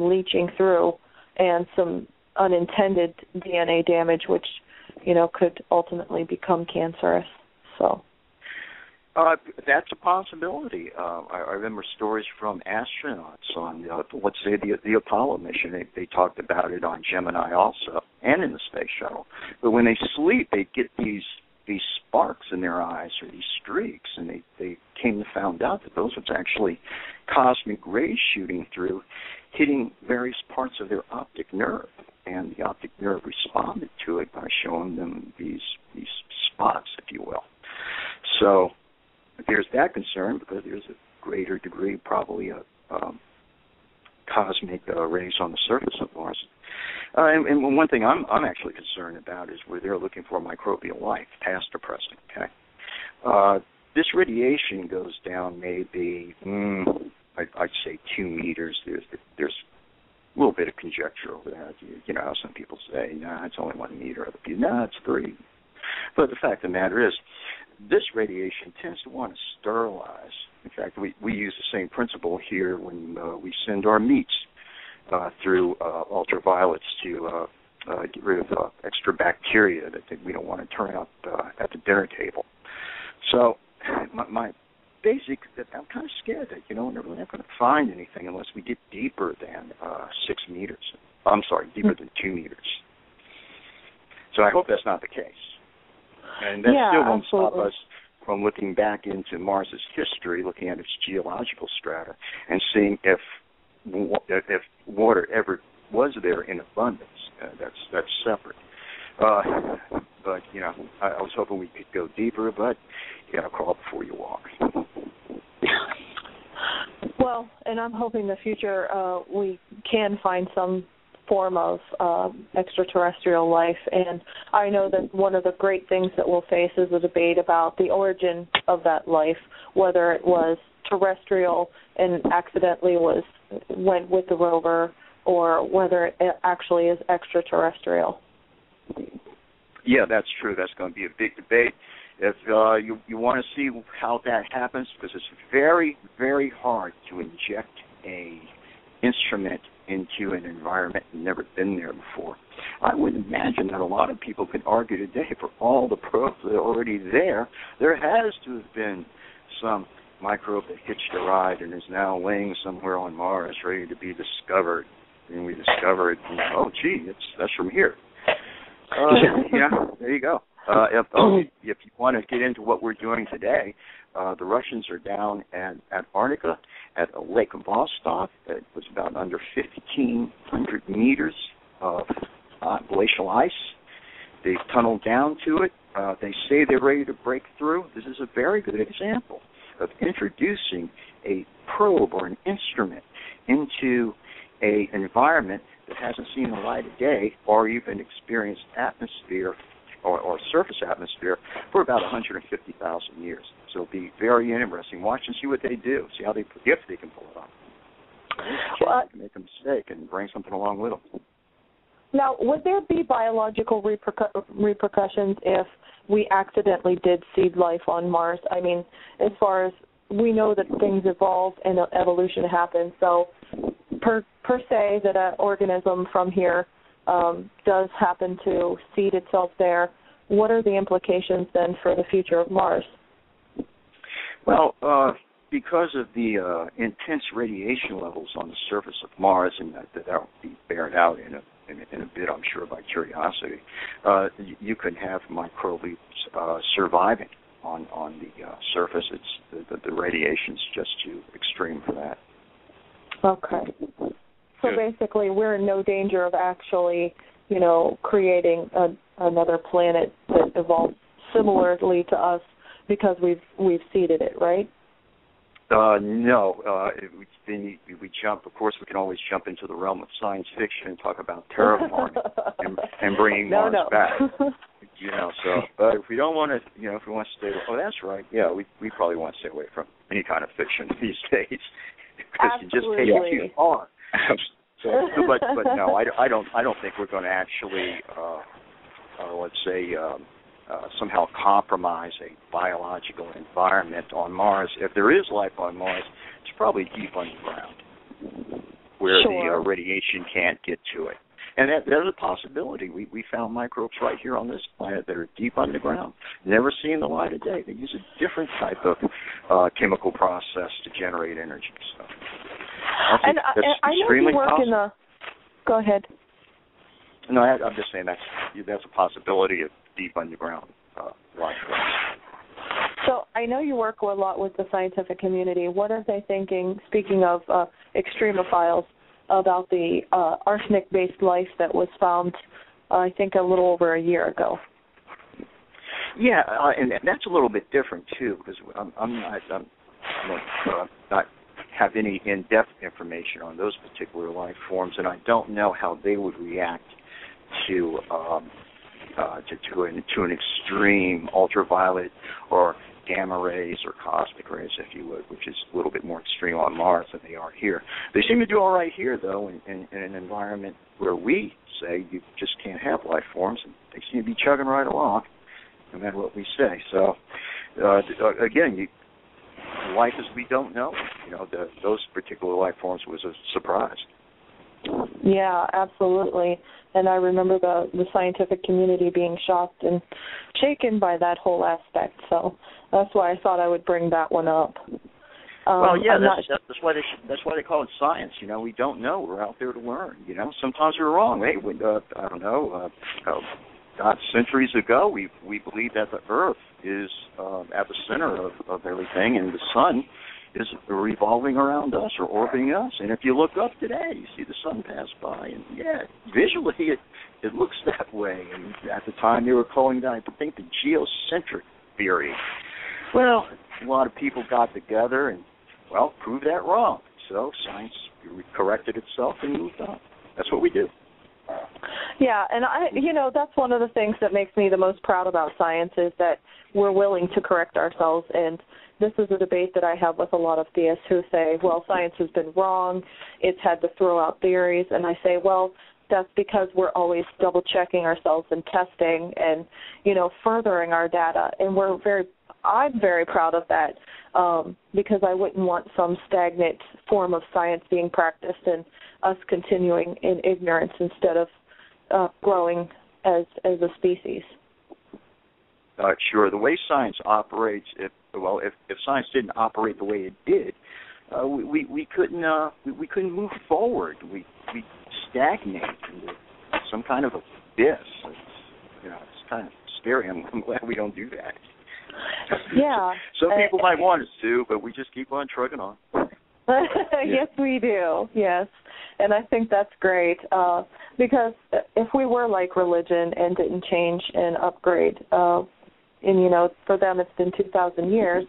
leaching through and some unintended DNA damage, which could ultimately become cancerous. So that's a possibility. I remember stories from astronauts on, let's say, the Apollo mission. They talked about it on Gemini also, and in the space shuttle. But when they sleep, they get these sparks in their eyes, or these streaks, and they came to find out that those was actually cosmic rays shooting through, hitting various parts of their optic nerve. And the optic nerve responded to it by showing them these spots, if you will. So there's that concern, because there's a greater degree probably of cosmic rays on the surface of Mars. And one thing I'm actually concerned about is where they're looking for microbial life, past or present. Okay, this radiation goes down maybe I'd say 2 meters. There's a little bit of conjecture over that. You know how some people say, it's only 1 meter. Other people, it's 3. But the fact of the matter is, this radiation tends to want to sterilize. In fact, we use the same principle here when we send our meats through ultraviolets to get rid of extra bacteria that we don't want to turn up at the dinner table. So my basic, I'm kind of scared that, we're not going to find anything unless we get deeper than 6 meters. I'm sorry, deeper than 2 meters. So I hope that's not the case. And that still won't stop us from looking back into Mars's history, looking at its geological strata, and seeing if water ever was there in abundance. That's separate. But I was hoping we could go deeper, but you got to crawl before you walk. Well, and I'm hoping in the future we can find some form of extraterrestrial life. And I know that one of the great things that we'll face is a debate about the origin of that life, whether it was terrestrial and accidentally went with the rover, or whether it actually is extraterrestrial. Yeah, that's true. That's going to be a big debate. If you want to see how that happens, because it's very, very hard to inject a instrument into an environment that's never been there before. I would imagine that a lot of people could argue today, for all the probes that are already there has to have been some microbe that hitched a ride and is now laying somewhere on Mars ready to be discovered. And we discovered, that's from here. There you go. If you want to get into what we're doing today, the Russians are down at Antarctica at Lake Vostok. It was about under 1,500 meters of glacial ice. They've tunneled down to it. They say they're ready to break through. This is a very good example of introducing a probe or an instrument into an environment that hasn't seen the light of day or even experienced atmosphere or surface atmosphere for about 150,000 years. So it'll be very interesting. Watch and see what they do. See how if they can pull it off. They can make a mistake and bring something along with them. Now, would there be biological repercussions if we accidentally did seed life on Mars? I mean, as far as we know that things evolve and evolution happens, so per se that an organism from here does happen to seed itself there, what are the implications then for the future of Mars? Well, because of the intense radiation levels on the surface of Mars, and that will be bared out in a bit, I'm sure, by curiosity, you can have microbes surviving on the surface. The radiation's just too extreme for that. Okay. So basically, we're in no danger of actually, creating another planet that evolved similarly to us because we've seeded it, right? No. We jump. Of course, we can always jump into the realm of science fiction and talk about terraforming and bringing Mars back. But if we don't want to, if we want to stay, that's right. Yeah, we probably want to stay away from any kind of fiction these days because you just take it too far. But no, I don't think we're going to actually, let's say, somehow compromise a biological environment on Mars. If there is life on Mars, it's probably deep underground where the radiation can't get to it. And there's a possibility. We found microbes right here on this planet that are deep underground, never seen the light of day. They use a different type of chemical process to generate energy. So I know you work possible. in the. Go ahead. No, I'm just saying that's a possibility of deep underground life. So I know you work a lot with the scientific community. What are they thinking, speaking of extremophiles, about the arsenic-based life that was found, I think, a little over a year ago? Yeah, and that's a little bit different, too, because I'm not have any in-depth information on those particular life forms, and I don't know how they would react to an extreme ultraviolet or gamma rays or cosmic rays, if you would, which is a little bit more extreme on Mars than they are here. They seem to do all right here, though, in an environment where we say you just can't have life forms, and they seem to be chugging right along, no matter what we say. So again, life as we don't know. Those particular life forms was a surprise. Yeah, absolutely. And I remember the scientific community being shocked and shaken by that whole aspect. So that's why I thought I would bring that one up. Well, yeah, that's why they call it science. We don't know. We're out there to learn. Sometimes we're wrong. Hey, I don't know. Centuries ago, we believed that the Earth is at the center of everything, and the sun is revolving around us or orbiting us. And if you look up today, you see the sun pass by, and visually it looks that way. And at the time, they were calling that, I think, the geocentric theory. Well, a lot of people got together and proved that wrong. So science corrected itself and moved on. That's what we do. Yeah, and that's one of the things that makes me the most proud about science is that we're willing to correct ourselves. And this is a debate that I have with a lot of theists who say, well, science has been wrong, it's had to throw out theories. And I say, well, that's because we're always double-checking ourselves and testing and, furthering our data. And I'm very proud of that because I wouldn't want some stagnant form of science being practiced and us continuing in ignorance instead of growing as a species. Sure. The way science operates, if science didn't operate the way it did, we couldn't move forward. We stagnate into some kind of abyss. It's kind of scary. I'm glad we don't do that. Yeah. Some people might want us to, but we just keep on trucking on. Yes, we do. Yes, and I think that's great because if we were like religion and didn't change and upgrade, and for them it's been 2,000 years,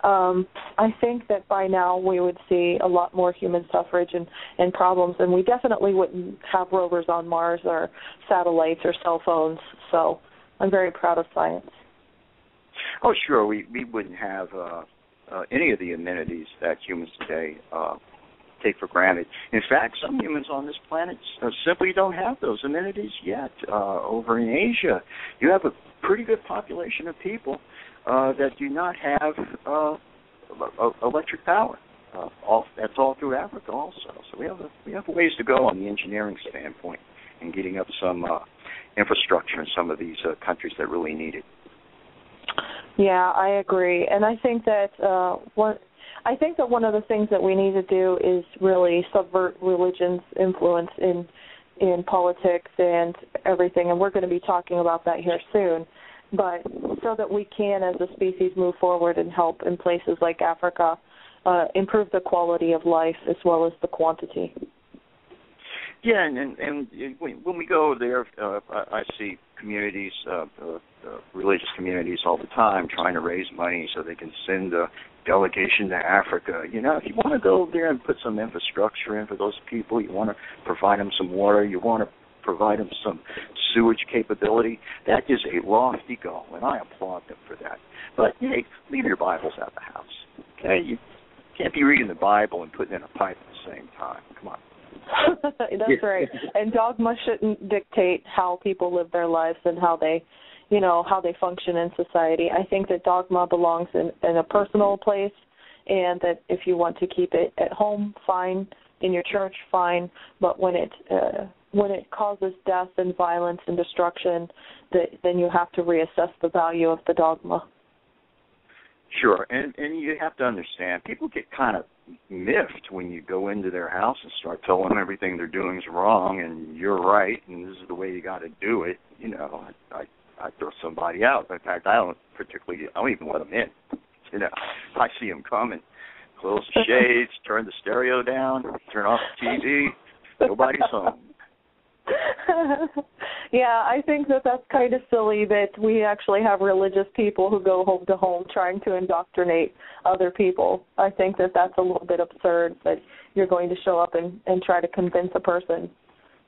I think that by now we would see a lot more human suffrage and problems, and we definitely wouldn't have rovers on Mars or satellites or cell phones. So I'm very proud of science. Oh, sure. We wouldn't have any of the amenities that humans today take for granted. In fact, some humans on this planet simply don't have those amenities yet. Over in Asia, you have a pretty good population of people that do not have electric power. That's all through Africa also. So we have a ways to go on the engineering standpoint and getting up some infrastructure in some of these countries that really need it. Yeah, I agree, and I think that one of the things that we need to do is really subvert religion's influence in politics and everything, and we're going to be talking about that here soon. But so that we can, as a species, move forward and help in places like Africa, improve the quality of life as well as the quantity. Yeah, and when we go there, I see communities, religious communities all the time trying to raise money so they can send a delegation to Africa. If you want to go there and put some infrastructure in for those people, you want to provide them some water, you want to provide them some sewage capability, that is a lofty goal, and I applaud them for that. But, hey, leave your Bibles at the house, okay? You can't be reading the Bible and putting in a pipe at the same time. Come on. That's right. And dogma shouldn't dictate how people live their lives and how they function in society. I think that dogma belongs in a personal place, and that if you want to keep it at home, fine. In your church, fine. But when it causes death and violence and destruction, then you have to reassess the value of the dogma. Sure, and you have to understand, people get kind of miffed when you go into their house and start telling them everything they're doing is wrong and you're right and this is the way you got to do it. I throw somebody out. In fact, I don't even let them in. I see them coming, close the shades, turn the stereo down, turn off the TV. Nobody's home. Yeah, I think that's kind of silly that we actually have religious people who go home to home trying to indoctrinate other people. I think that's a little bit absurd that you're going to show up and try to convince a person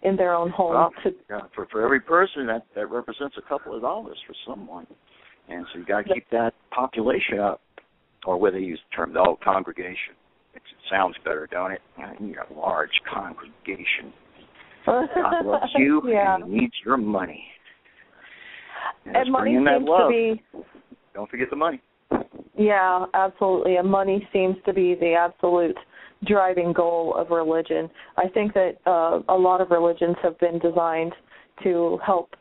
in their own home. Well, for every person, that represents a couple of dollars for someone. And so you got to keep that population up, or whether they use the term, the congregation. It sounds better, don't it? You need a large congregation. God loves you and he needs your money. And money seems that love. to be... Don't forget the money. Yeah, absolutely. And money seems to be the absolute driving goal of religion. I think that a lot of religions have been designed to help,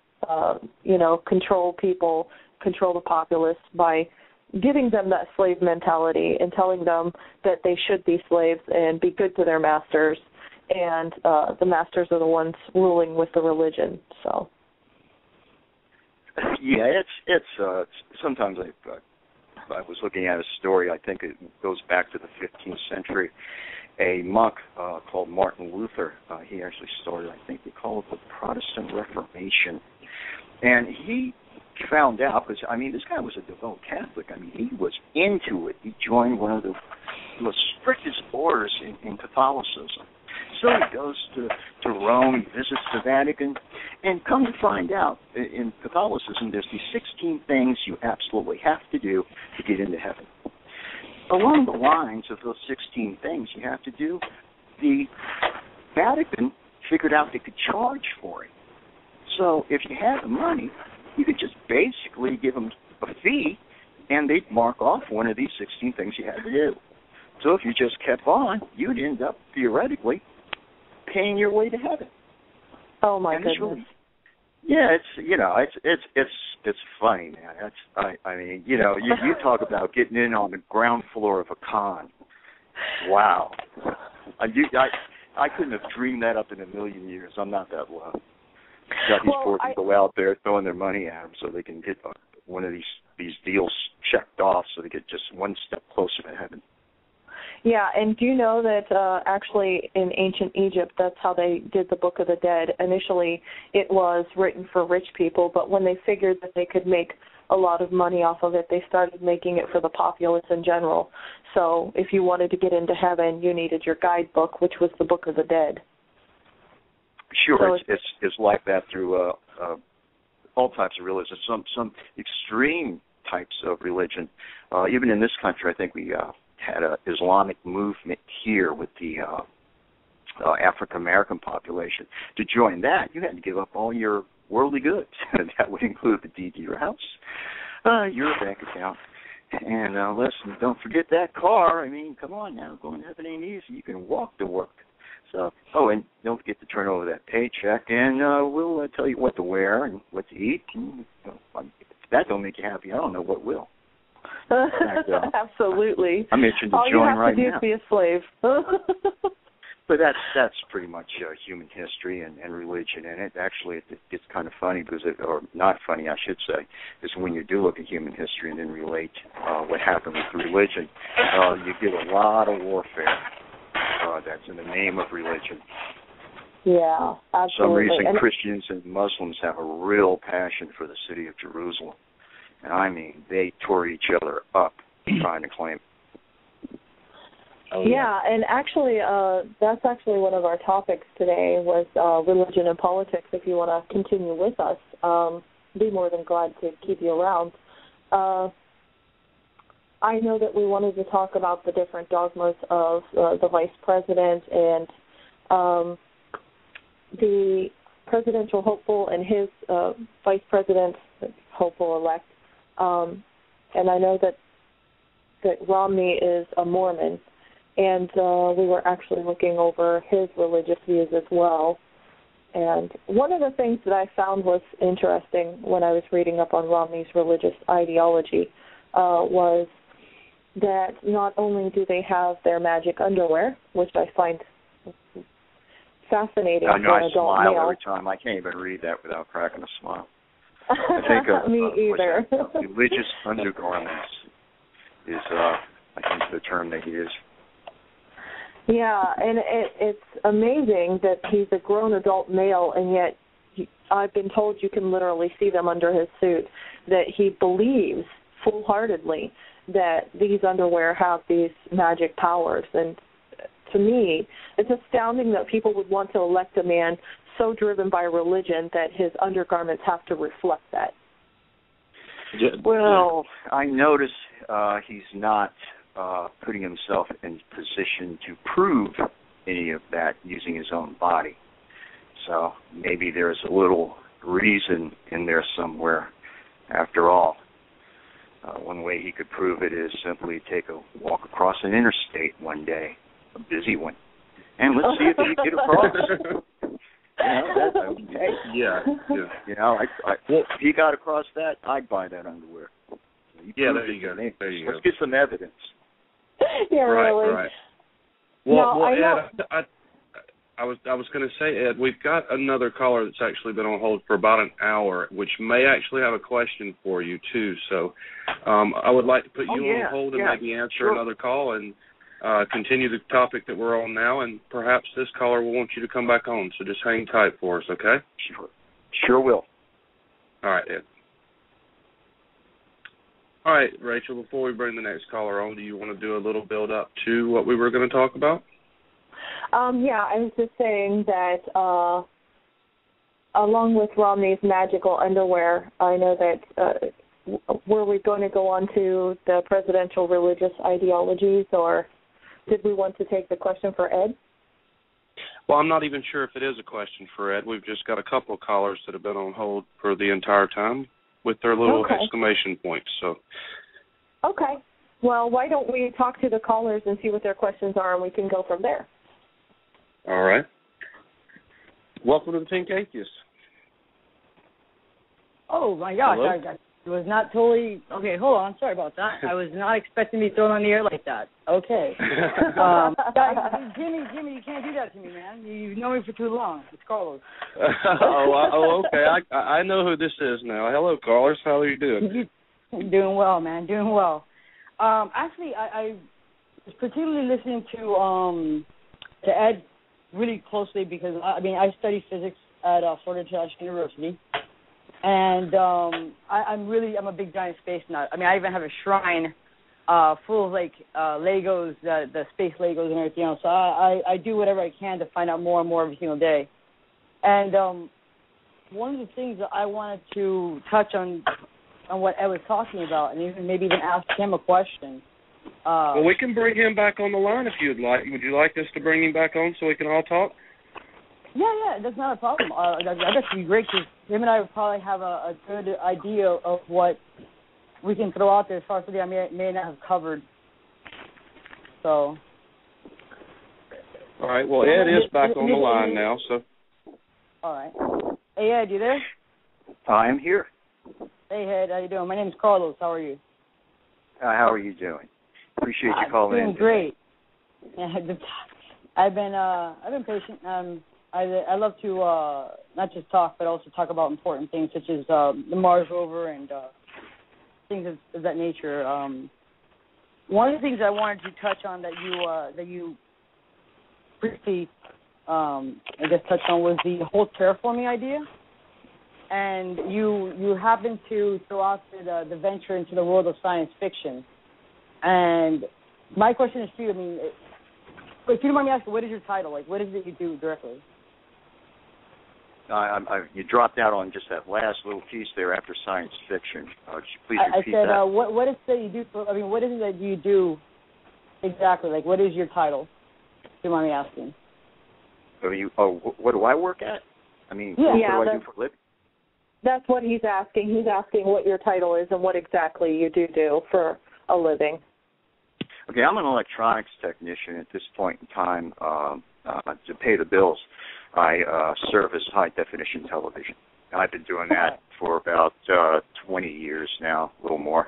control people, control the populace by giving them that slave mentality and telling them that they should be slaves and be good to their masters, and the masters are the ones ruling with the religion. So. Yeah, it's sometimes I was looking at a story, I think it goes back to the 15th century. A monk called Martin Luther, he actually started, I think they call it the Protestant Reformation. And he found out, because, this guy was a devout Catholic. He was into it. He joined one of the most strictest orders in Catholicism. So he goes to Rome, visits the Vatican, and come to find out, in Catholicism, there's these 16 things you absolutely have to do to get into heaven. Along the lines of those 16 things you have to do, the Vatican figured out they could charge for it. So if you had the money, you could just basically give them a fee, and they'd mark off one of these 16 things you had to do. So if you just kept on, you'd end up, theoretically, paying your way to heaven. Oh, my goodness. Really, yeah, it's funny, man. You talk about getting in on the ground floor of a con. Wow. I couldn't have dreamed that up in a million years. I'm not that low. Got these poor people out there throwing their money at them so they can get one of these deals checked off so they get just one step closer to heaven. Yeah, and do you know that actually in ancient Egypt, that's how they did the Book of the Dead. Initially, it was written for rich people, but when they figured that they could make a lot of money off of it, they started making it for the populace in general. So if you wanted to get into heaven, you needed your guidebook, which was the Book of the Dead. Sure, so it's like that through all types of religion, some extreme types of religion. Even in this country, I think we had an Islamic movement here with the African American population. To join that, you had to give up all your worldly goods. That would include the deed to your house, your bank account, and listen, don't forget that car. Come on now, going to heaven ain't easy. You can walk to work. So, and don't forget to turn over that paycheck, and we'll tell you what to wear and what to eat. And, if that don't make you happy, I don't know what will. Fact, absolutely. I'm itching to join right now. All you have to do is be a slave. But that's pretty much human history and religion, and it's kind of funny because or not funny, I should say, is when you do look at human history and then relate what happened with religion, you get a lot of warfare that's in the name of religion. Yeah, absolutely. For some reason, Christians and Muslims have a real passion for the city of Jerusalem. And they tore each other up trying to claim it. Oh, yeah, and actually, that's actually one of our topics today was religion and politics. If you want to continue with us, be more than glad to keep you around. I know that we wanted to talk about the different dogmas of the vice president and the presidential hopeful and his vice president hopeful-elect. And I know that Romney is a Mormon, and we were actually looking over his religious views as well. And one of the things that I found was interesting when I was reading up on Romney's religious ideology was that not only do they have their magic underwear, which I find fascinating. I know, I smile male. every time. I can't even read that without cracking a smile. I think of Me either. Religious undergarments is, I think, the term they use. Yeah, and it's amazing that he's a grown adult male, and yet I've been told you can literally see them under his suit, that he believes full-heartedly that these underwear have these magic powers. And to me, it's astounding that people would want to elect a man so driven by religion that his undergarments have to reflect that. Well, I notice he's not putting himself in position to prove any of that using his own body. So maybe there's a little reason in there somewhere after all. One way he could prove it is simply take a walk across an interstate one day, a busy one, and let's see if he can get across. Yeah. You know, if he got across that, I'd buy that underwear. There you go. Let's get some evidence. Yeah, really. Right. Well, Ed, I was going to say, Ed, we've got another caller that's actually been on hold for about an hour, which may actually have a question for you too. So, I would like to put you on hold and maybe answer another call and continue the topic that we're on now, and perhaps this caller will want you to come back on. So just hang tight for us, okay? Sure will. All right, Ed. All right, Rachel, before we bring the next caller on, do you want to do a little build-up to what we were going to talk about? Yeah, I was just saying that along with Romney's magical underwear, I know that were we going to go on to the presidential religious ideologies, or did we want to take the question for Ed? Well, I'm not even sure if it is a question for Ed. We've just got a couple of callers that have been on hold for the entire time with their little exclamation points. So. Okay. Well, why don't we talk to the callers and see what their questions are, and we can go from there. All right. Welcome to the Pink Atheist. Oh, my gosh. Hello? I was not totally... Okay, hold on. Sorry about that. I was not expecting to be thrown on the air like that. Okay. Jimmy, you can't do that to me, man. You've known me for too long. It's Carlos. Okay. I know who this is now. Hello, callers. How are you doing? Doing well, man. Doing well. Actually, I was particularly listening to Ed really closely because, I study physics at Florida International University. And I'm a big giant space nut. I even have a shrine full of Legos, the space Legos and everything else. So I do whatever I can to find out more and more every single day. And one of the things that I wanted to touch on what Ed was talking about, and maybe even ask him a question. Well, we can bring him back on the line if you'd like. Would you like us to bring him back on so we can all talk? Yeah, that's not a problem. I guess it'd be great because him and I would probably have a good idea of what we can throw out there as far as something I may not have covered. So. All right. Well, Ed is back on the line now, so. All right. Hey, Ed, you there? I am here. Hey, Ed, how you doing? My name is Carlos. How are you? How are you doing? Appreciate you calling in. Doing great. I've been patient. I love to not just talk, but also talk about important things such as the Mars rover and things of that nature. One of the things I wanted to touch on that you briefly, touched on was the whole terraforming idea. And you happen to throw out the venture into the world of science fiction. And my question is to you, if you don't mind me asking, what is your title? What is it you do directly? You dropped out on just that last little piece there after science fiction. Could you please repeat that? I said, what is it that you do? What is it that you do exactly? What is your title? If you don't mind me asking. What do I work at? What do I do for a living? That's what he's asking. He's asking what your title is and what exactly you do for a living. Okay, I'm an electronics technician at this point in time. To pay the bills, I service high-definition television. I've been doing that for about 20 years now, a little more.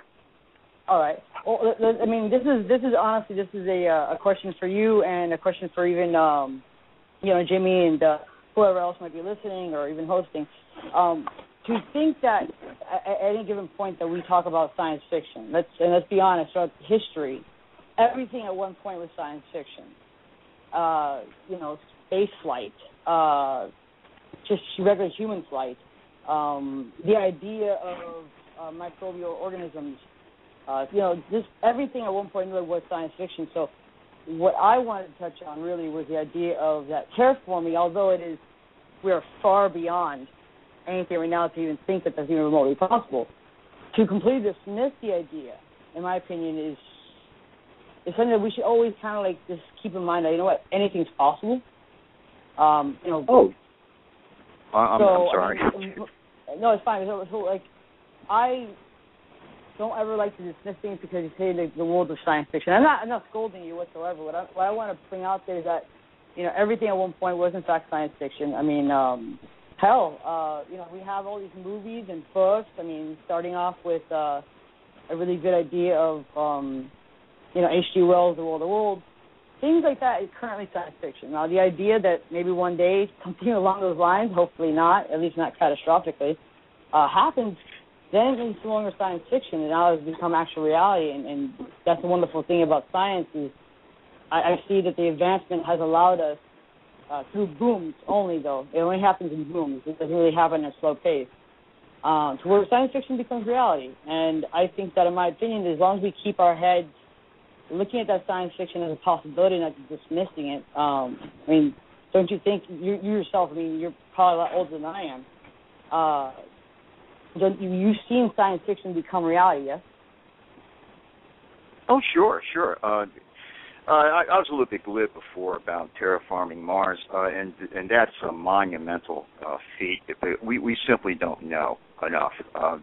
All right. Well, this is honestly a question for you and a question for even Jimmy and whoever else might be listening or even hosting. To think that at any given point that we talk about science fiction, let's be honest, throughout history, everything at one point was science fiction. Space flight, just regular human flight, the idea of microbial organisms, just everything at one point was science fiction. So what I wanted to touch on really was the idea of that terraforming, although we are far beyond anything right now to even think that that's even remotely possible. To completely dismiss the idea, in my opinion, is something that we should always kind of just keep in mind that, anything's possible. I'm sorry. No, it's fine. So don't ever like to dismiss things because you say the world of science fiction. I'm not scolding you whatsoever. What I want to bring out there is that, everything at one point was in fact science fiction. I mean, hell, we have all these movies and books. I mean, starting off with a really good idea of, H.G. Wells' The World of Worlds. Things like that is currently science fiction. Now, the idea that maybe one day something along those lines, hopefully not, at least not catastrophically, happens, then it's no longer science fiction, and now it's become actual reality. And that's the wonderful thing about science is I see that the advancement has allowed us, through booms only, though. It only happens in booms. It doesn't really happen at a slow pace. To where science fiction becomes reality. And I think that, in my opinion, as long as we keep our heads looking at that science fiction as a possibility, not dismissing it, don't you think, you yourself, you're probably a lot older than I am, you've seen science fiction become reality, yes? Oh, sure. I was a little bit glib before about terraforming Mars, and that's a monumental feat. We simply don't know enough.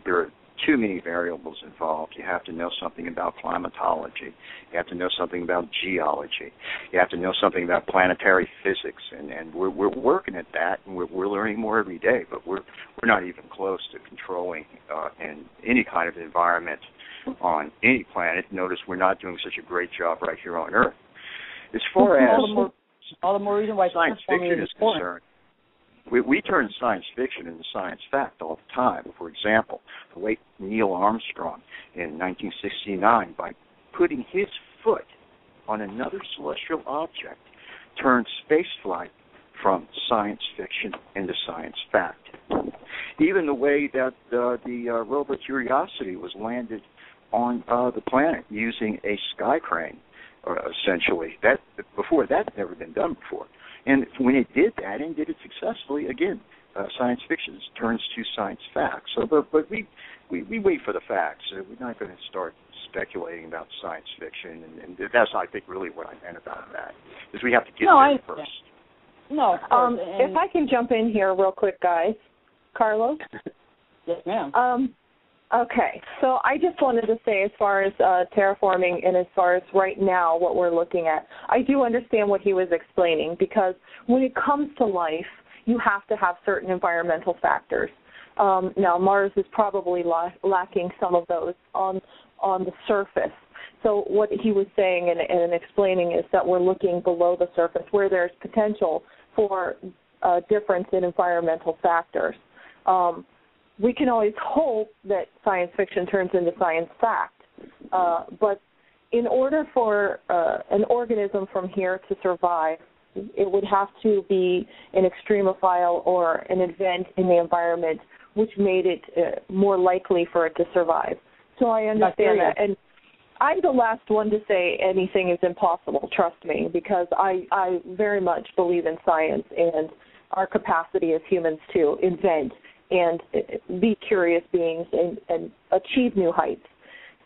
There are too many variables involved. You have to know something about climatology. You have to know something about geology. You have to know something about planetary physics, and we're working at that, and we're learning more every day. But we're not even close to controlling in any kind of environment on any planet. Notice we're not doing such a great job right here on Earth. As far as all the more reason why science fiction is concerned, we turn science fiction into science fact all the time. For example, the late Neil Armstrong in 1969, by putting his foot on another celestial object, turned spaceflight from science fiction into science fact. Even the way that the rover Curiosity was landed on the planet using a sky crane, essentially. Before that had never been done before. And when it did that and did it successfully, again, science fiction turns to science fact. So, but we wait for the facts. We're not going to start speculating about science fiction, and that's, I think, really what I meant about that, is we have to get there first. No, of course. If I can jump in here real quick, guys. Carlos? Yes, ma'am. Okay, so I just wanted to say, as far as terraforming and as far as right now what we're looking at, I do understand what he was explaining, because when it comes to life, you have to have certain environmental factors. Now, Mars is probably lacking some of those on the surface. So what he was saying and explaining is that we're looking below the surface where there's potential for difference in environmental factors. We can always hope that science fiction turns into science fact, but in order for an organism from here to survive, it would have to be an extremophile or an event in the environment which made it more likely for it to survive. So I understand that. And I'm the last one to say anything is impossible, trust me, because I very much believe in science and our capacity as humans to invent and be curious beings and achieve new heights.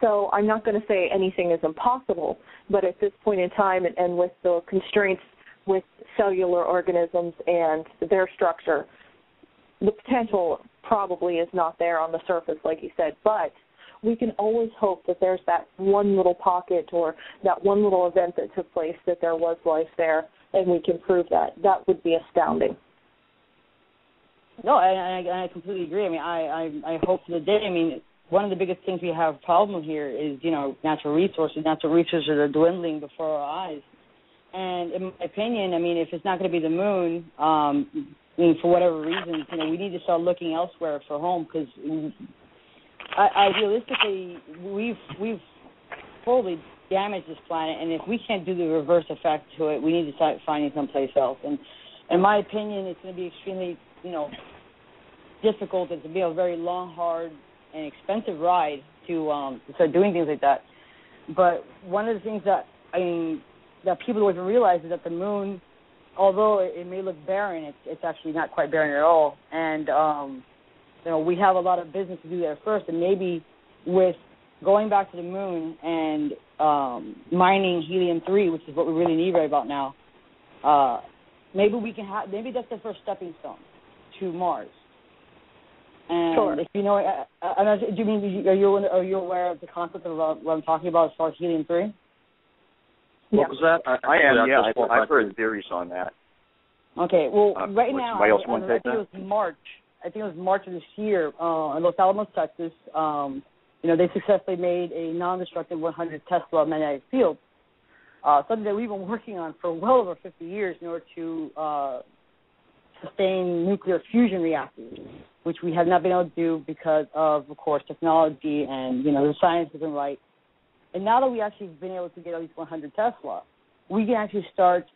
So I'm not going to say anything is impossible, but at this point in time and with the constraints with cellular organisms and their structure, the potential probably is not there on the surface, like you said, but we can always hope that there's that one little pocket or that one little event that took place, that there was life there, and we can prove that. That would be astounding. No, I completely agree. I mean, I hope to the day. I mean, one of the biggest things we have problem here is, natural resources. Natural resources are dwindling before our eyes. And in my opinion, I mean, if it's not going to be the moon, for whatever reasons, we need to start looking elsewhere for home, because realistically, we've totally damaged this planet, and if we can't do the reverse effect to it, we need to start finding someplace else. And in my opinion, it's going to be extremely difficult. It's going to be a very long, hard, and expensive ride to start doing things like that. But one of the things that that people don't even realize is that the moon, although it may look barren, it's actually not quite barren at all. And we have a lot of business to do there first, and maybe with going back to the moon and mining helium-3, which is what we really need right about now, maybe we can maybe that's the first stepping stone to Mars. And sure. if you know, do you mean, are you aware of the concept of what I'm talking about as far as helium-3? What was that? I am, yeah. I've heard theories on that. Okay, well, right now, somebody else want to take I think it was March of this year, in Los Alamos, Texas, they successfully made a non-destructive 100 Tesla magnetic field, something that we've been working on for well over 50 years in order to sustain nuclear fusion reactors, which we have not been able to do because of course, technology and, the science isn't right. And now that we actually have been able to get at least 100 Tesla, we can actually start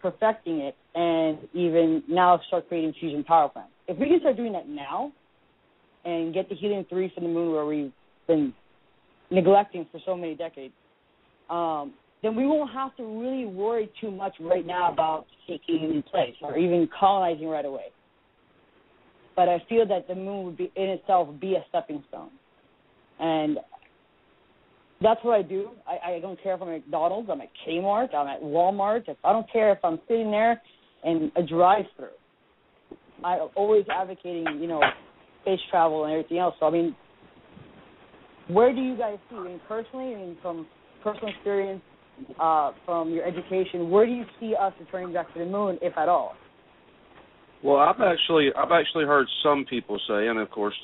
perfecting it and even now start creating fusion power plants. If we can start doing that now and get the helium-3 from the moon where we've been neglecting for so many decades, then we won't have to really worry too much right now about taking a new place or even colonizing right away. But I feel that the moon would be in itself be a stepping stone. And that's what I do. I don't care if I'm at McDonald's, I'm at Kmart, I'm at Walmart. I don't care if I'm sitting there in a drive-thru. I'm always advocating, space travel and everything else. So, where do you guys see? Personally, from personal experience, from your education, where do you see us returning back to the moon, if at all? Well, I've actually heard some people say, and of course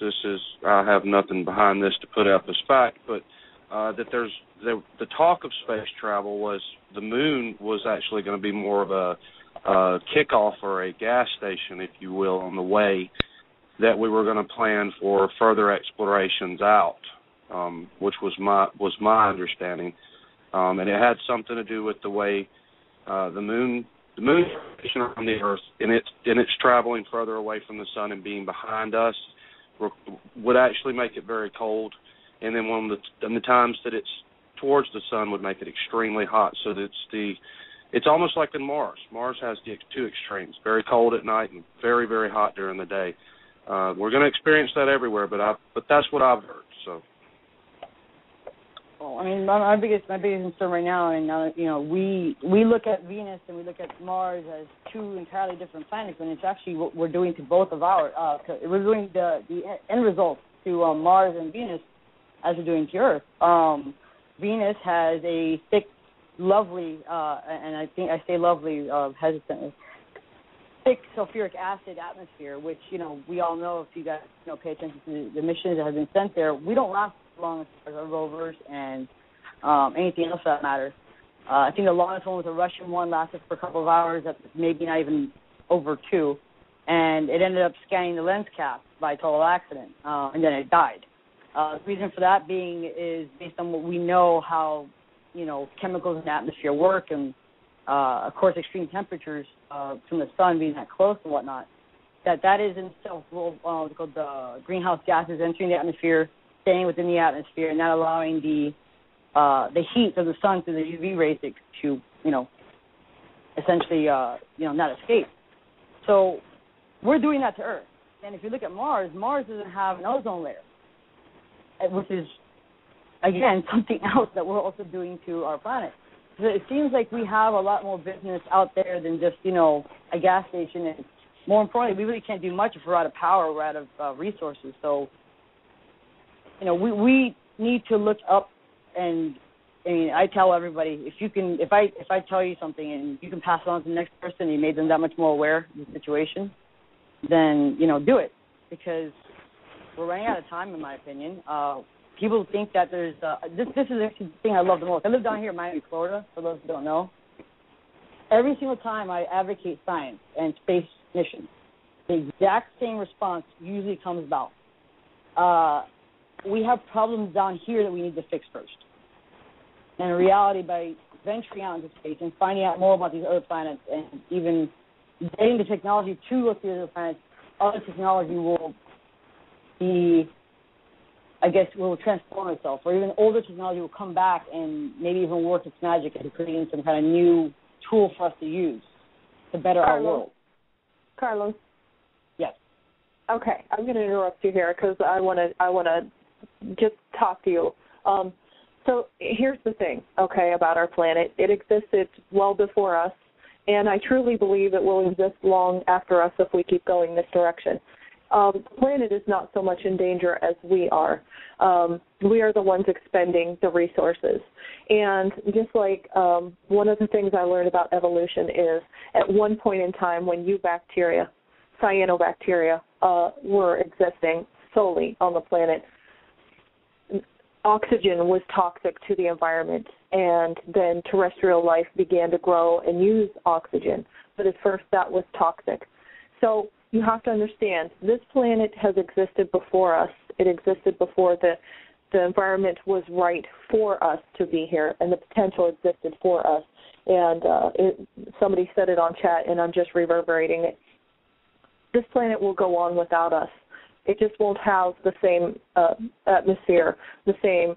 I have nothing behind this to put up as fact, but that the talk of space travel was the moon was actually going to be more of a kickoff or a gas station, if you will, on the way that we were going to plan for further explorations out, which was my understanding, and it had something to do with the way the moon around the Earth and its traveling further away from the sun and being behind us would actually make it very cold. And then the times that it's towards the sun would make it extremely hot. So that it's almost like in Mars. Mars has the two extremes: very cold at night and very, very hot during the day. We're going to experience that everywhere, but that's what I've heard. So. Well, my biggest concern right now, and we look at Venus and we look at Mars as two entirely different planets, and it's actually what we're doing to both of our. We're doing the end result to Mars and Venus as we're doing to Earth. Venus has a thick, lovely, and I think I say lovely hesitantly, thick sulfuric acid atmosphere, which we all know if you guys pay attention to the missions that have been sent there. We don't last long as far as our rovers and anything else that matters. I think the longest one was a Russian one, lasted for a couple of hours, maybe not even over 2, and it ended up scanning the lens cap by total accident, and then it died. The reason for that being is based on what we know how chemicals in the atmosphere work, and of course extreme temperatures from the sun being that close and whatnot. That is in itself called the greenhouse gases entering the atmosphere, staying within the atmosphere, and not allowing the heat of the sun through the UV rays to essentially not escape. So we're doing that to Earth. And if you look at Mars doesn't have an ozone layer, which is again something else that we're also doing to our planet. So it seems like we have a lot more business out there than just a gas station. And more importantly, we really can't do much if we're out of power, we're out of resources. So we need to look up, and I tell everybody, if I tell you something and you can pass it on to the next person and you made them that much more aware of the situation, then do it, because we're running out of time, in my opinion. People think that there's this is actually the thing I love the most. I live down here in Miami, Florida, for those who don't know. Every single time I advocate science and space missions, the exact same response usually comes about. We have problems down here that we need to fix first. And in reality, by venturing out into space and finding out more about these other planets and even getting the technology to look at these other planets, other technology will will transform itself, or even older technology will come back and maybe even work its magic into creating some kind of new tool for us to use to better our world. Carlos? Yes. Okay, I'm going to interrupt you here because I want to just talk to you. So here's the thing, about our planet. It existed well before us, and I truly believe it will exist long after us if we keep going this direction. The planet is not so much in danger as we are. We are the ones expending the resources. And just like one of the things I learned about evolution is at one point in time when cyanobacteria, were existing solely on the planet, oxygen was toxic to the environment, and then terrestrial life began to grow and use oxygen. But at first that was toxic. So you have to understand, this planet has existed before us. It existed before the environment was right for us to be here, and the potential existed for us. And somebody said it on chat, and I'm just reverberating it. This planet will go on without us. It just won't have the same atmosphere, the same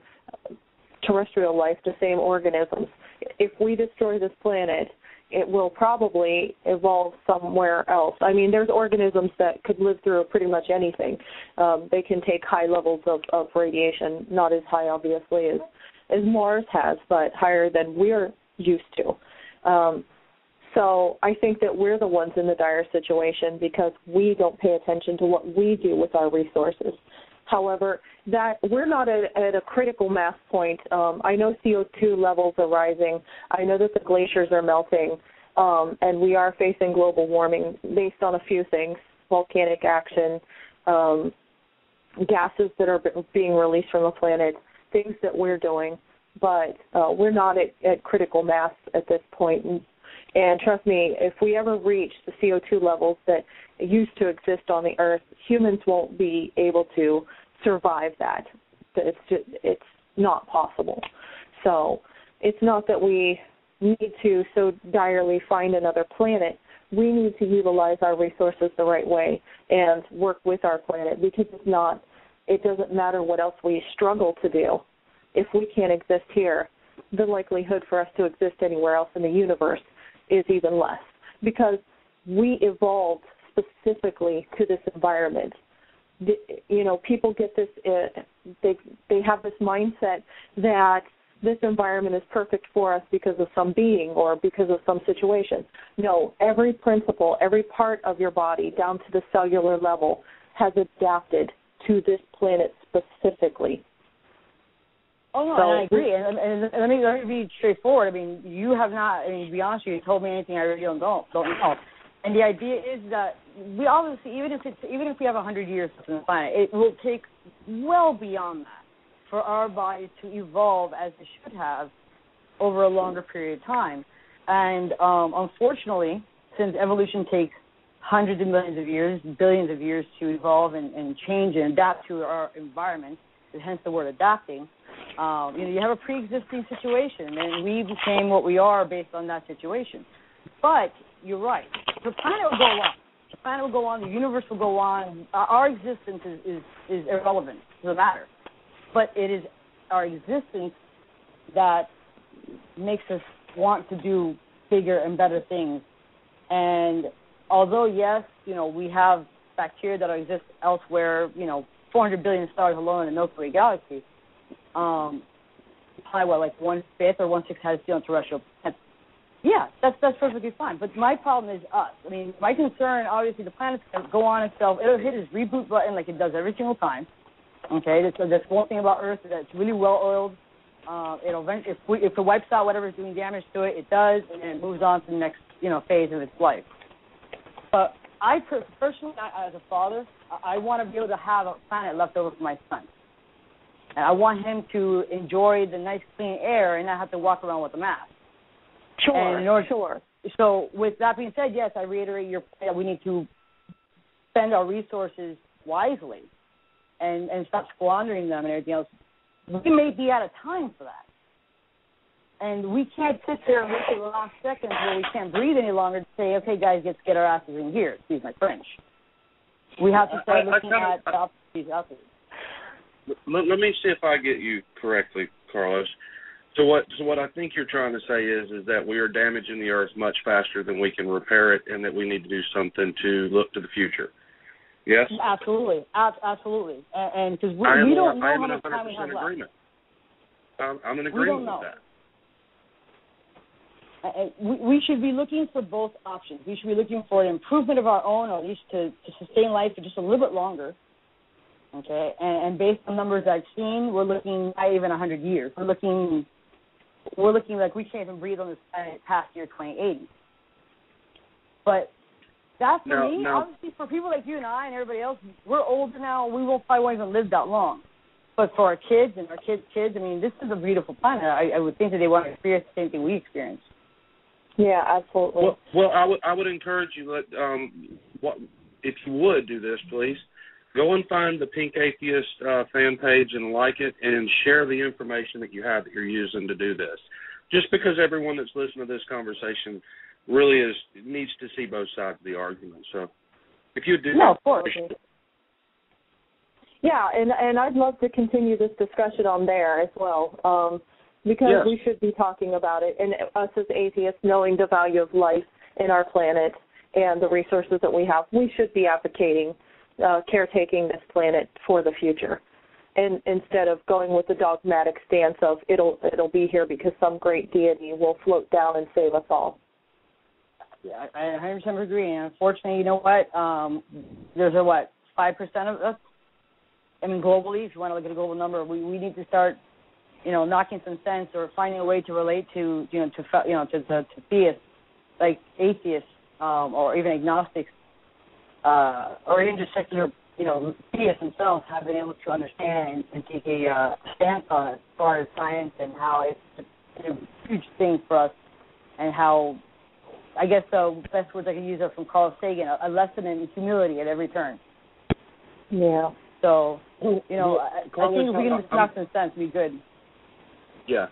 terrestrial life, the same organisms. If we destroy this planet, it will probably evolve somewhere else. I mean, there's organisms that could live through pretty much anything. They can take high levels of radiation, not as high, obviously, as Mars has, but higher than we're used to. So I think that we're the ones in the dire situation because we don't pay attention to what we do with our resources. However, that we're not at a critical mass point. I know CO2 levels are rising. I know that the glaciers are melting, and we are facing global warming based on a few things: volcanic action, gases that are being released from the planet, things that we're doing. But we're not at critical mass at this point. And trust me, if we ever reach the CO2 levels that used to exist on the Earth, humans won't be able to survive that. It's not possible. So it's not that we need to so direly find another planet. We need to utilize our resources the right way and work with our planet, because it doesn't matter what else we struggle to do. If we can't exist here, the likelihood for us to exist anywhere else in the universe is even less, because we evolved specifically to this environment. People get this, they have this mindset that this environment is perfect for us because of some being or because of some situation. No, every principle, every part of your body down to the cellular level has adapted to this planet specifically. Oh, no, and I agree. And let me be straightforward. I mean, you have not, to be honest with you, told me anything I really don't know. And the idea is that we obviously, even if we have 100 years on the planet, it will take well beyond that for our body to evolve as it should have over a longer period of time. And unfortunately, since evolution takes hundreds of millions of years, billions of years to evolve and change and adapt to our environment, hence the word adapting, you have a pre-existing situation, and we became what we are based on that situation. But you're right. The planet will go on. The planet will go on. The universe will go on. Our existence is irrelevant. It doesn't matter. But it is our existence that makes us want to do bigger and better things. And although, yes, we have bacteria that exist elsewhere, 400 billion stars alone in the Milky Way galaxy, probably like 1/5 or 1/6 has terrestrial. Yeah, that's perfectly fine. But my problem is us. I mean, my concern, obviously, the planet's going to go on itself. It'll hit its reboot button like it does every single time. Okay, that's one thing about Earth, that it's really well oiled. If it wipes out whatever's doing damage to it, it does, and then it moves on to the next phase of its life. But I personally, as a father, I want to be able to have a planet left over for my son. And I want him to enjoy the nice clean air and not have to walk around with a mask. Sure. So with that being said, yes, I reiterate your point that we need to spend our resources wisely and stop squandering them and everything else. We may be out of time for that. And we can't sit there and wait till the last seconds where we can't breathe any longer to say, okay, guys, let's get our asses in here. Excuse my French. We have to start looking at the opportunities out there. Let me see if I get you correctly, Carlos. So what I think you're trying to say is that we are damaging the Earth much faster than we can repair it, and that we need to do something to look to the future. Yes? Absolutely. Absolutely. And because we don't know how much time we have left. I'm in agreement with that. we should be looking for both options. We should be looking for an improvement of our own, or at least to sustain life for just a little bit longer. Okay, and based on numbers I've seen, we're looking not even 100 years. We're looking like we can't even breathe on this planet past year 2080. But that for me, obviously, for people like you and I and everybody else, we're older now. We probably won't even live that long. But for our kids and our kids' kids, I mean, this is a beautiful planet. I would think that they want to experience the same thing we experience. Yeah, absolutely. Well, I would encourage you that if you would do this, please. Go and find the Pink Atheist fan page and like it, and share the information that you have that you're using to do this. Just because everyone that's listening to this conversation really needs to see both sides of the argument. So if you do, of course. Yeah, and I'd love to continue this discussion on there as well, because we should be talking about it. And us as atheists, knowing the value of life in our planet and the resources that we have, we should be advocating caretaking this planet for the future, and instead of going with the dogmatic stance of it'll be here because some great deity will float down and save us all. Yeah, I 100% agree. And unfortunately, you know what? There's 5% of us. I mean, globally, if you want to look at a global number, we need to start, knocking some sense or finding a way to relate to theists, like atheists, or even agnostics. Or even just secular, theists themselves have been able to understand and take a stance on it as far as science and how it's a huge thing for us, and how, I guess the best words I can use are from Carl Sagan, a lesson in humility at every turn. Yeah. So, I think if we can just knock some sense, it'd be good. Yeah.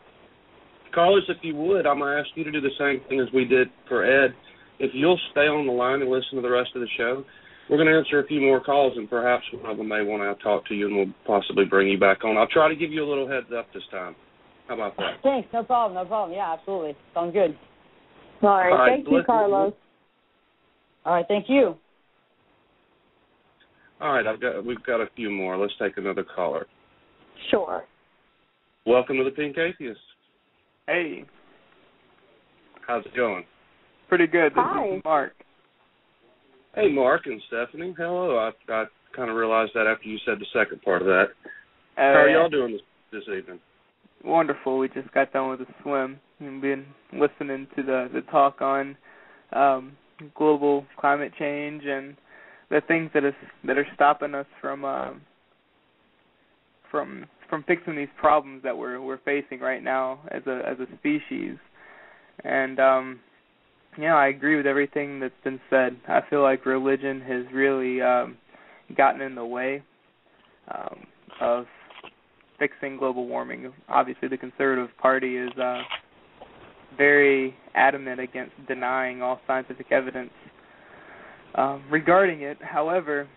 Callers, if you would, I'm going to ask you to do the same thing as we did for Ed. If you'll stay on the line and listen to the rest of the show, we're going to answer a few more calls, and perhaps one of them may want to talk to you, and we'll possibly bring you back on. I'll try to give you a little heads up this time. How about that? Thanks. No problem. Yeah, absolutely. Sounds good. All right. Thank you, Carlos. All right. Thank you. All right. We've got a few more. Let's take another caller. Sure. Welcome to the Pink Atheist. Hey. How's it going? Pretty good. Hi. This is Mark. Hey, Mark and Stephanie. Hello. I kind of realized that after you said the second part of that. How are y'all doing this evening? Wonderful. We just got done with a swim and been listening to the talk on global climate change and the things that are stopping us from fixing these problems that we're facing right now as a species. And I agree with everything that's been said. I feel like religion has really gotten in the way of fixing global warming. Obviously, the Conservative Party is very adamant against denying all scientific evidence regarding it. However,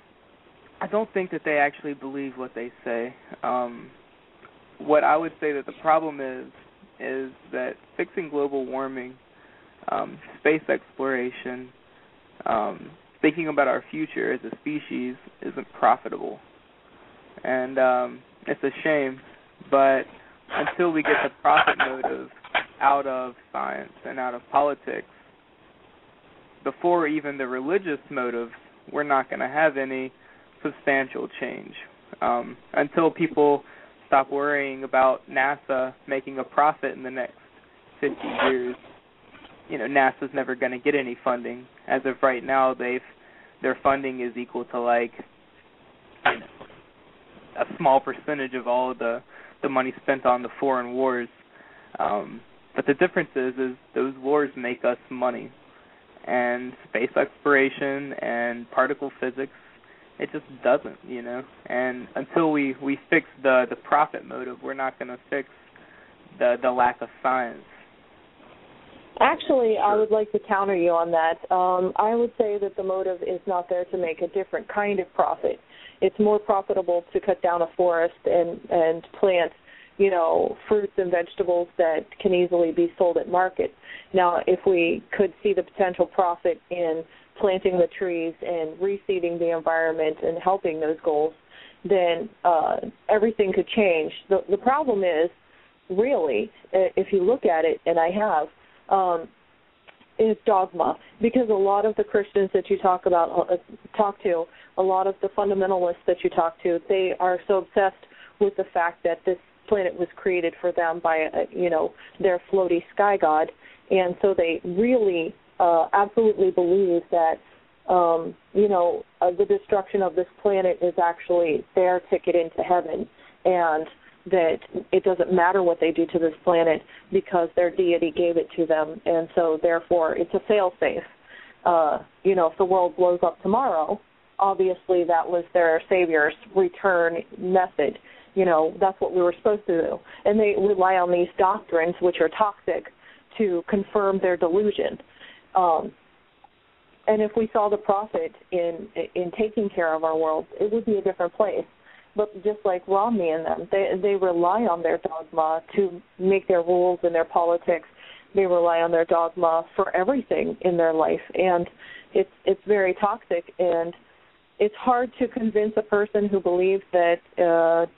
I don't think that they actually believe what they say. What I would say that the problem is that fixing global warming, space exploration, thinking about our future as a species isn't profitable. And it's a shame, but until we get the profit motive out of science and out of politics, before even the religious motives, we're not going to have any substantial change. Until people stop worrying about NASA making a profit in the next 50 years, NASA's never going to get any funding. As of right now, their funding is equal to a small percentage of all of the money spent on the foreign wars. But the difference is those wars make us money. And space exploration and particle physics, it just doesn't, And until we fix the profit motive, we're not going to fix the lack of science. Actually, I would like to counter you on that. I would say that the motive is not there to make a different kind of profit. It's more profitable to cut down a forest and plant, fruits and vegetables that can easily be sold at market. Now, if we could see the potential profit in planting the trees and reseeding the environment and helping those goals, then everything could change. The problem is, really, if you look at it, and I have, is dogma, because a lot of the Christians that you talk to, a lot of the fundamentalists that you talk to, they are so obsessed with the fact that this planet was created for them by, their floaty sky god, and so they really absolutely believe that, the destruction of this planet is actually their ticket into heaven, and that it doesn't matter what they do to this planet because their deity gave it to them, and so therefore it's a fail-safe. If the world blows up tomorrow, obviously that was their savior's return method. That's what we were supposed to do. And they rely on these doctrines, which are toxic, to confirm their delusion. And if we saw the profit in taking care of our world, it would be a different place. But just like Romney and them, they rely on their dogma to make their rules in their politics. They rely on their dogma for everything in their life, and it's very toxic. And it's hard to convince a person who believes that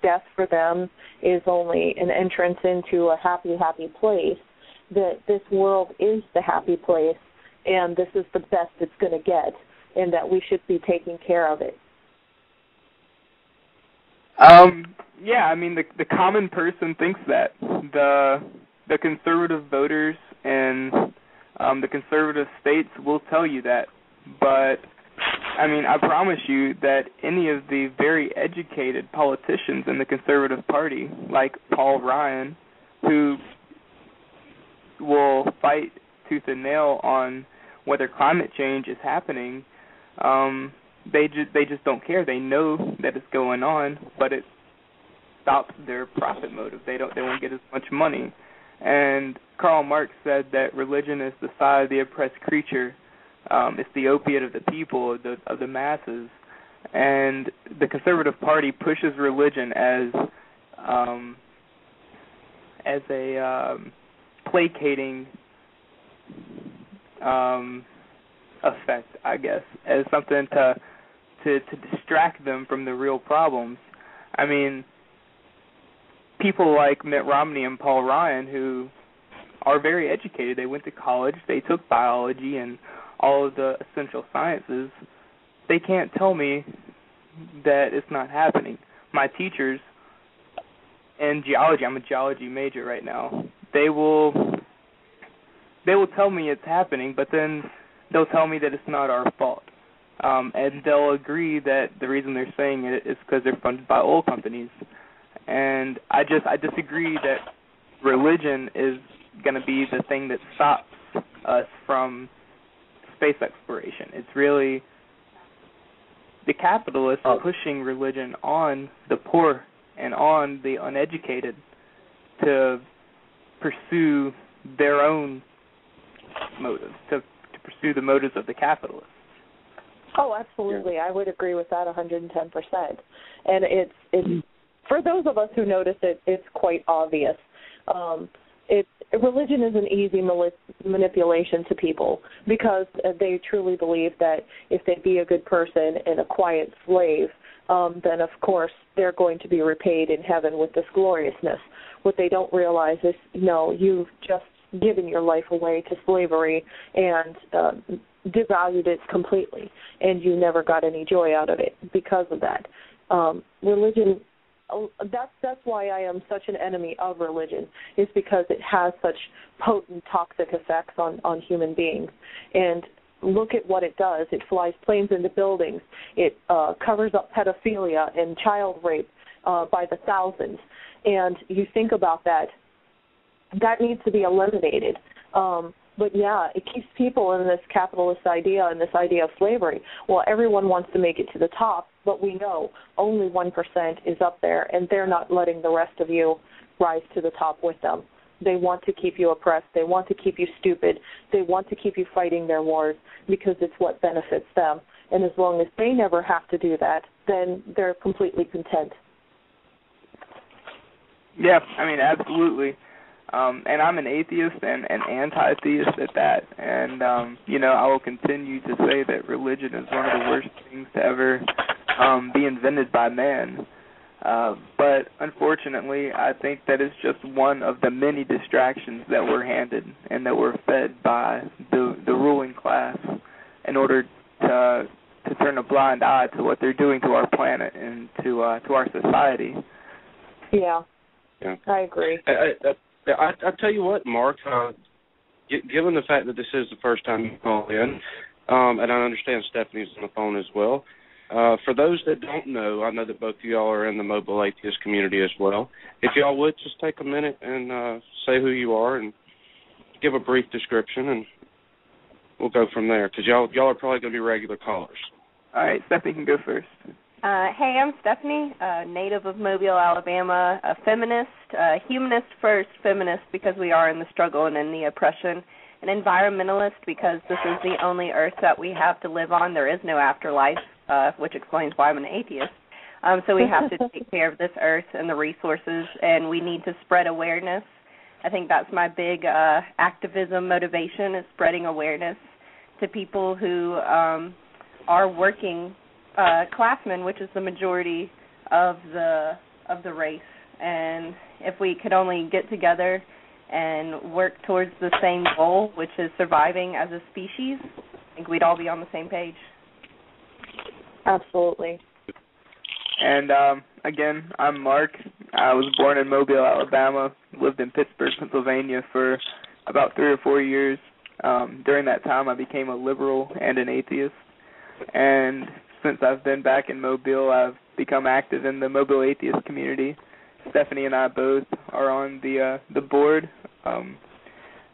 death for them is only an entrance into a happy, happy place, that this world is the happy place, and this is the best it's going to get, and that we should be taking care of it. The common person thinks that. The conservative voters and the conservative states will tell you that. But, I promise you that any of the very educated politicians in the Conservative Party, like Paul Ryan, who will fight tooth and nail on whether climate change is happening, they just don't care. They know that it's going on, but it stops their profit motive. They won't get as much money. And Karl Marx said that religion is the sigh of the oppressed creature. It's the opiate of the people, of the masses. And the Conservative Party pushes religion as a placating effect, I guess, as something to distract them from the real problems. People like Mitt Romney and Paul Ryan, who are very educated, they went to college, they took biology and all of the essential sciences, they can't tell me that it's not happening. My teachers in geology, I'm a geology major right now, they will tell me it's happening, but then they'll tell me that it's not our fault. And they'll agree that the reason they're saying it is because they're funded by oil companies. And I disagree that religion is going to be the thing that stops us from space exploration. It's really the capitalists pushing religion on the poor and on the uneducated to pursue their own motives, to pursue the motives of the capitalists. Oh, absolutely. I would agree with that 110%. And it's for those of us who notice it, it's quite obvious. Religion is an easy manipulation to people because they truly believe that if they be a good person and a quiet slave, then of course they're going to be repaid in heaven with this gloriousness. What they don't realize is, no, you've just given your life away to slavery and devalued it completely, and you never got any joy out of it because of that. Religion, that's why I am such an enemy of religion, is because it has such potent toxic effects on human beings. And look at what it does. It flies planes into buildings. It covers up pedophilia and child rape by the thousands. And you think about that, that needs to be eliminated. But yeah, it keeps people in this capitalist idea and this idea of slavery. Well, everyone wants to make it to the top, but we know only 1% is up there, and they're not letting the rest of you rise to the top with them. They want to keep you oppressed. They want to keep you stupid. They want to keep you fighting their wars because it's what benefits them. And as long as they never have to do that, then they're completely content. Yeah, absolutely. And I'm an atheist and an anti-theist at that. And, I will continue to say that religion is one of the worst things to ever be invented by man. But unfortunately, I think that is just one of the many distractions that we're handed and that we're fed by the ruling class in order to turn a blind eye to what they're doing to our planet and to our society. Yeah. I agree. I tell you what, Mark, given the fact that this is the first time you call in, and I understand Stephanie's on the phone as well, for those that don't know, I know that both of y'all are in the mobile atheist community as well. If y'all would just take a minute and say who you are and give a brief description, and we'll go from there, because y'all are probably going to be regular callers. All right, Stephanie can go first. Hey, I'm Stephanie, native of Mobile, Alabama, a feminist, humanist first feminist because we are in the struggle and in the oppression, an environmentalist because this is the only earth that we have to live on. There is no afterlife, which explains why I'm an atheist. So we have to take care of this earth and the resources, and we need to spread awareness. I think that's my big activism motivation, is spreading awareness to people who are working classmen, which is the majority of the race. And if we could only get together and work towards the same goal, which is surviving as a species, I think we'd all be on the same page. Absolutely. And again, I'm Mark. I was born in Mobile, Alabama, lived in Pittsburgh, Pennsylvania for about 3 or 4 years. During that time, I became a liberal and an atheist. And since I've been back in Mobile, I've become active in the Mobile atheist community. Stephanie and I both are on the board,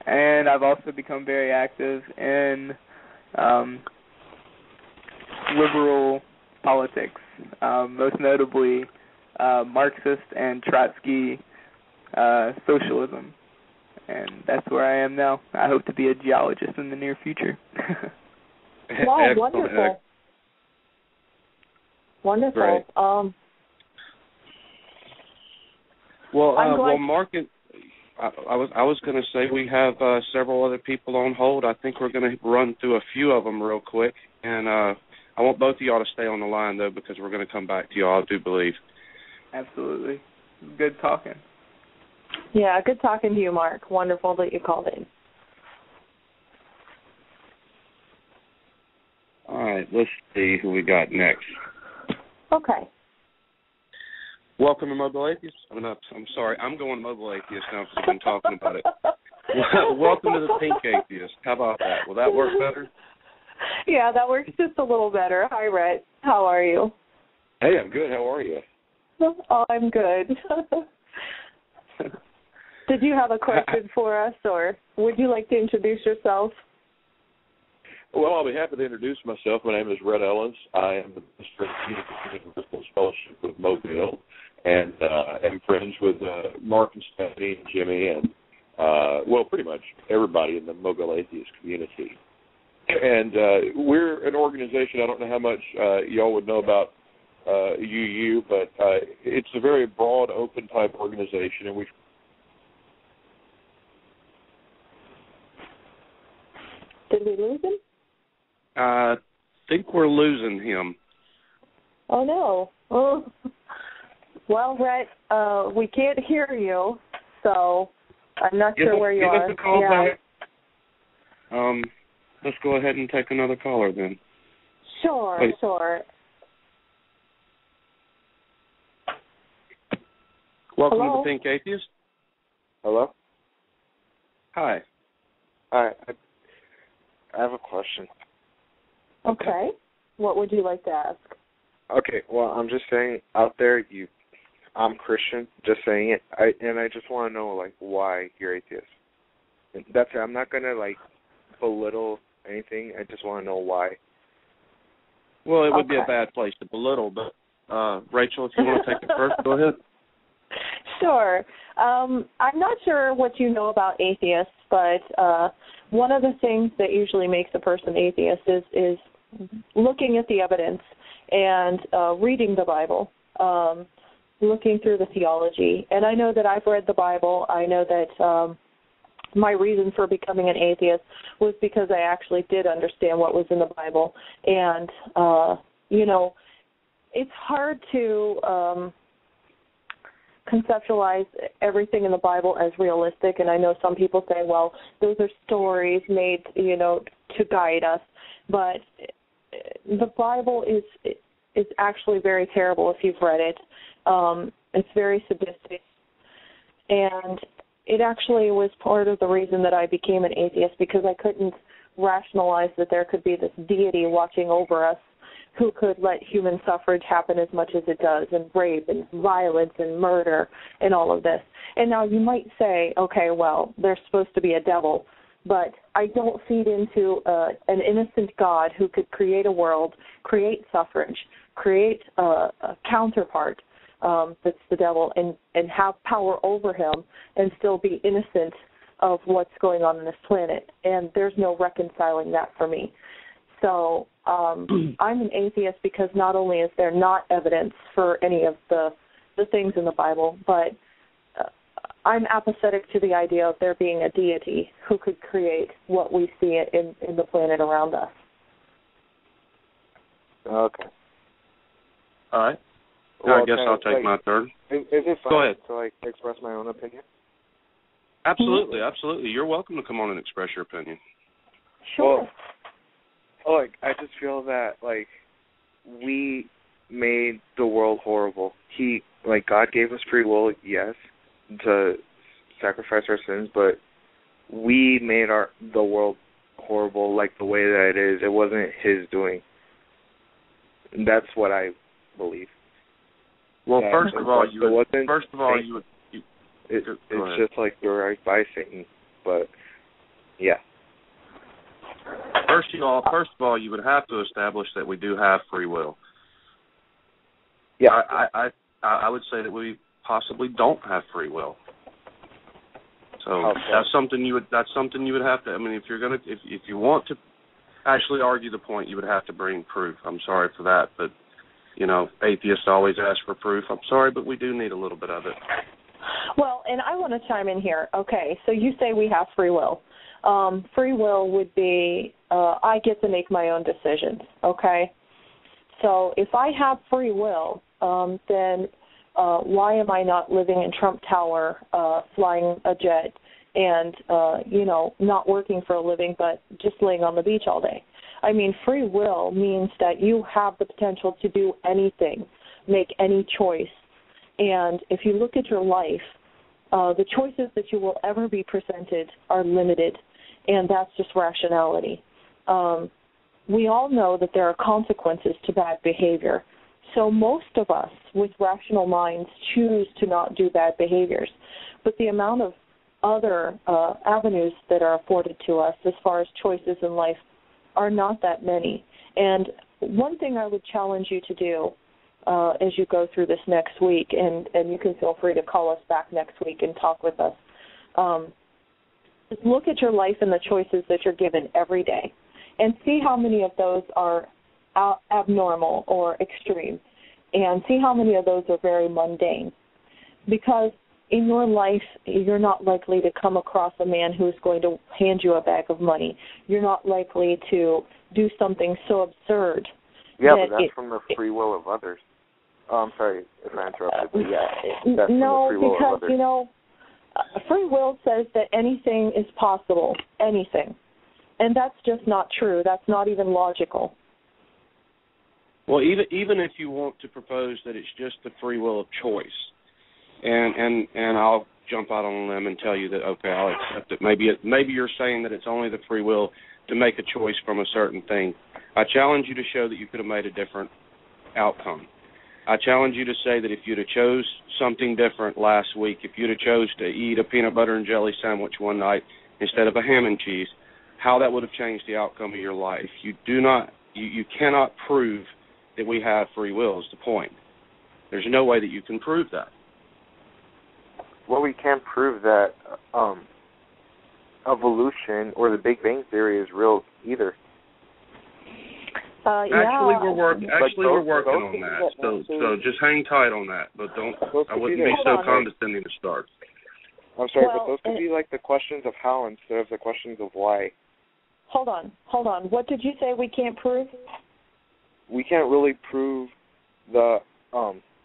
and I've also become very active in liberal politics, most notably Marxist and Trotsky socialism, and that's where I am now. I hope to be a geologist in the near future. Wow, wonderful. Wonderful. Great. Well, Mark, I was going to say we have several other people on hold. I think we're going to run through a few of them real quick, and I want both of y'all to stay on the line, though, because we're going to come back to y'all, I do believe. Absolutely. Good talking. Yeah, good talking to you, Mark. Wonderful that you called in. All right, let's see who we got next. Okay. Welcome to Mobile Atheist. I'm sorry, I'm going Mobile Atheist now because I've been talking about it. Welcome to the Pink Atheist. How about that? Will that work better? Yeah, that works just a little better. Hi, Rhett. How are you? Hey, I'm good. How are you? Oh, I'm good. Did you have a question for us, or would you like to introduce yourself? Well, I'll be happy to introduce myself. My name is Rhett Ellens. I am the Minister of the Universal Fellowship of Mobile, and am friends with Mark and Stephanie and Jimmy and, pretty much everybody in the Mobile Atheist community. And we're an organization, I don't know how much y'all would know about UU, but it's a very broad, open type organization, and we. Did we lose him? I think we're losing him. Oh, no. Oh. Well, Rhett, we can't hear you, so I'm not sure where you are. Yeah. Let's go ahead and take another caller then. Sure, sure. Welcome Hello? to the Pink Atheist. Hello? Hi. Hi. I have a question. Okay. What would you like to ask? Okay, well, I'm just saying, out there, I'm Christian, just saying it, I just want to know, like, why you're atheist. And that's it. I'm not going to, like, belittle anything. I just want to know why. Well, it would be a bad place to belittle, but, Rachel, if you want to take it first, go ahead. Sure. I'm not sure what you know about atheists, but one of the things that usually makes a person atheist is looking at the evidence and reading the Bible, looking through the theology. And I know that I've read the Bible. I know that my reason for becoming an atheist was because I actually did understand what was in the Bible. And, it's hard to conceptualize everything in the Bible as realistic, and I know some people say, well, those are stories made, to guide us, but the Bible is actually very terrible if you've read it. It's very sadistic, and it actually was part of the reason that I became an atheist, because I couldn't rationalize that there could be this deity watching over us who could let human suffrage happen as much as it does, and rape and violence and murder and all of this. And now you might say, okay, well, there's supposed to be a devil, but I don't feed into an innocent God who could create a world, create suffrage, create a counterpart that's the devil, and have power over him and still be innocent of what's going on this planet. And there's no reconciling that for me. So I'm an atheist because not only is there not evidence for any of the things in the Bible, but I'm apathetic to the idea of there being a deity who could create what we see in the planet around us. Okay. All right. Well, I guess I'll take my turn. Is it fine Go ahead. to express my own opinion? Absolutely, absolutely. You're welcome to come on and express your opinion. Sure. Well, I just feel that we made the world horrible. God gave us free will, yes, to sacrifice our sins, but we made the world horrible the way that it is. It wasn't His doing. That's what I believe. Well, first of all, it's just you're by Satan, but yeah. First of all, you would have to establish that we do have free will. Yeah, I would say that we possibly don't have free will. So that's something you would have to. I mean, if you want to actually argue the point, you would have to bring proof. I'm sorry for that, but atheists always ask for proof. I'm sorry, but we do need a little bit of it. Well, and I want to chime in here. Okay, so you say we have free will. Free will would be I get to make my own decisions, okay? So if I have free will, then why am I not living in Trump Tower, flying a jet, and, not working for a living but just laying on the beach all day? I mean, free will means that you have the potential to do anything, make any choice. And if you look at your life, the choices that you will ever be presented are limited, and that's just rationality. We all know that there are consequences to bad behavior. So most of us with rational minds choose to not do bad behaviors. But the amount of other avenues that are afforded to us as far as choices in life are not that many. And one thing I would challenge you to do as you go through this next week, and you can feel free to call us back next week and talk with us, is look at your life and the choices that you're given every day and see how many of those are abnormal or extreme, and see how many of those are very mundane. Because in your life, you're not likely to come across a man who's going to hand you a bag of money. You're not likely to do something so absurd. Yeah, but that's from the free will of others. I'm sorry if I interrupted, but yeah, that's no, from the free will because, of others. Free will says that anything is possible, anything. And that's just not true. That's not even logical. Well, even if you want to propose that it's just the free will of choice, and I'll jump out on them and tell you that, okay, I'll accept it. Maybe you're saying that it's only the free will to make a choice from a certain thing. I challenge you to show that you could have made a different outcome. I challenge you to say that if you'd have chose something different last week, if you'd have chose to eat a peanut butter and jelly sandwich one night instead of a ham and cheese, how that would have changed the outcome of your life. You cannot prove that we have free will is the point. There's no way that you can prove that. Well, we can't prove that evolution or the Big Bang Theory is real either. Actually, we're working on that. So just hang tight on that. But I wouldn't be so condescending to start. I'm sorry, but those could be the questions of how instead of the questions of why. Hold on. What did you say we can't prove? We can't really prove the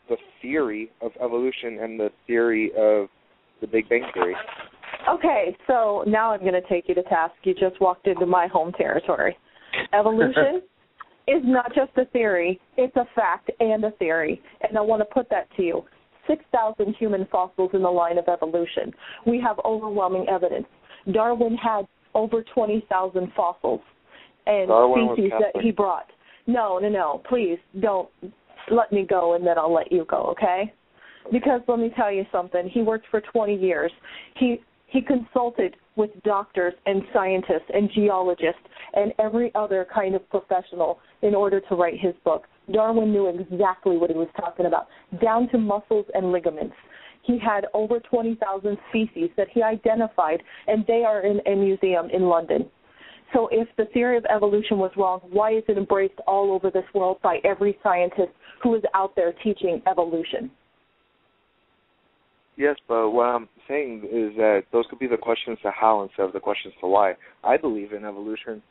the theory of evolution and the theory of the Big Bang Theory. Okay, so now I'm going to take you to task. You just walked into my home territory. Evolution is not just a theory. It's a fact and a theory. And I want to put that to you. 6,000 human fossils in the line of evolution. We have overwhelming evidence. Darwin had over 20,000 fossils and species that he brought. No. Please don't let me go, and then I'll let you go, okay? Because let me tell you something. He worked for 20 years. He consulted with doctors and scientists and geologists and every other kind of professional in order to write his book. Darwin knew exactly what he was talking about, down to muscles and ligaments. He had over 20,000 species that he identified, and they are in a museum in London. So if the theory of evolution was wrong, why is it embraced all over this world by every scientist who is out there teaching evolution? Yes, but what I'm saying is that those could be the questions to how instead of the questions to why. I believe in evolution,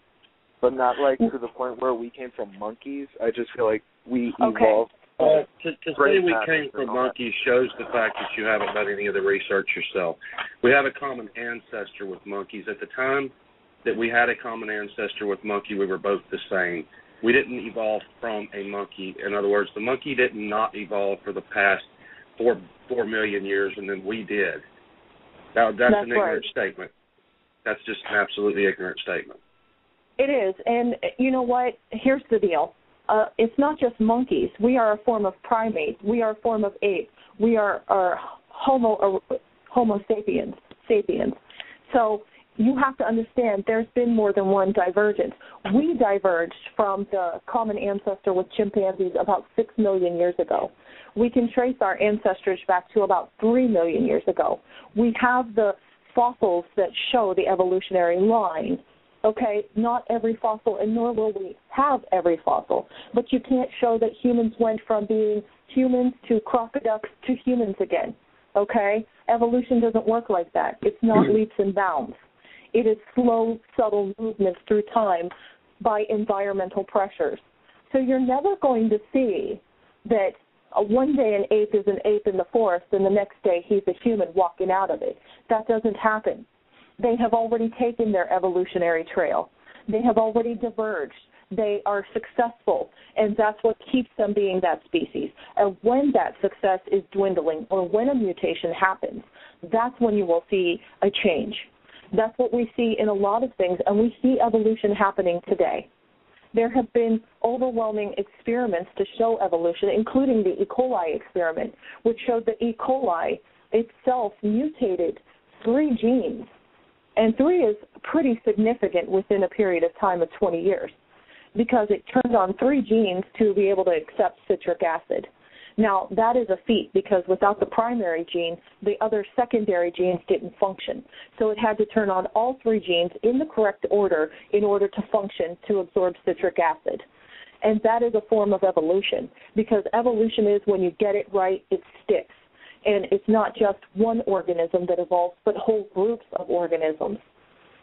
but not like to the point where we came from monkeys. I just feel like we evolved. To say we came from monkeys shows the fact that you haven't done any of the research yourself. We have a common ancestor with monkeys. At the time that we had a common ancestor with monkey, we were both the same. We didn't evolve from a monkey. In other words, the monkey did not evolve for the past 4 million years, and then we did. That's an ignorant statement. That's just an absolutely ignorant statement. It is, and you know what? Here's the deal. It's not just monkeys. We are a form of primate. We are a form of ape. We are Homo sapiens. So you have to understand there's been more than one divergence. We diverged from the common ancestor with chimpanzees about 6 million years ago. We can trace our ancestors back to about 3 million years ago. We have the fossils that show the evolutionary line. Okay, not every fossil, and nor will we have every fossil, but you can't show that humans went from being humans to crocodiles to humans again. Okay, evolution doesn't work like that. It's not leaps and bounds. It is slow, subtle movements through time by environmental pressures. So you're never going to see that one day an ape is an ape in the forest and the next day he's a human walking out of it. That doesn't happen. They have already taken their evolutionary trail. They have already diverged. They are successful, and that's what keeps them being that species. And when that success is dwindling or when a mutation happens, that's when you will see a change. That's what we see in a lot of things, and we see evolution happening today. There have been overwhelming experiments to show evolution, including the E. coli experiment, which showed that E. coli itself mutated 3 genes. And 3 is pretty significant within a period of time of 20 years because it turned on 3 genes to be able to accept citric acid. Now, that is a feat because without the primary gene, the other secondary genes didn't function. So it had to turn on all 3 genes in the correct order in order to function to absorb citric acid. And that is a form of evolution because evolution is when you get it right, it sticks. And it's not just one organism that evolves, but whole groups of organisms.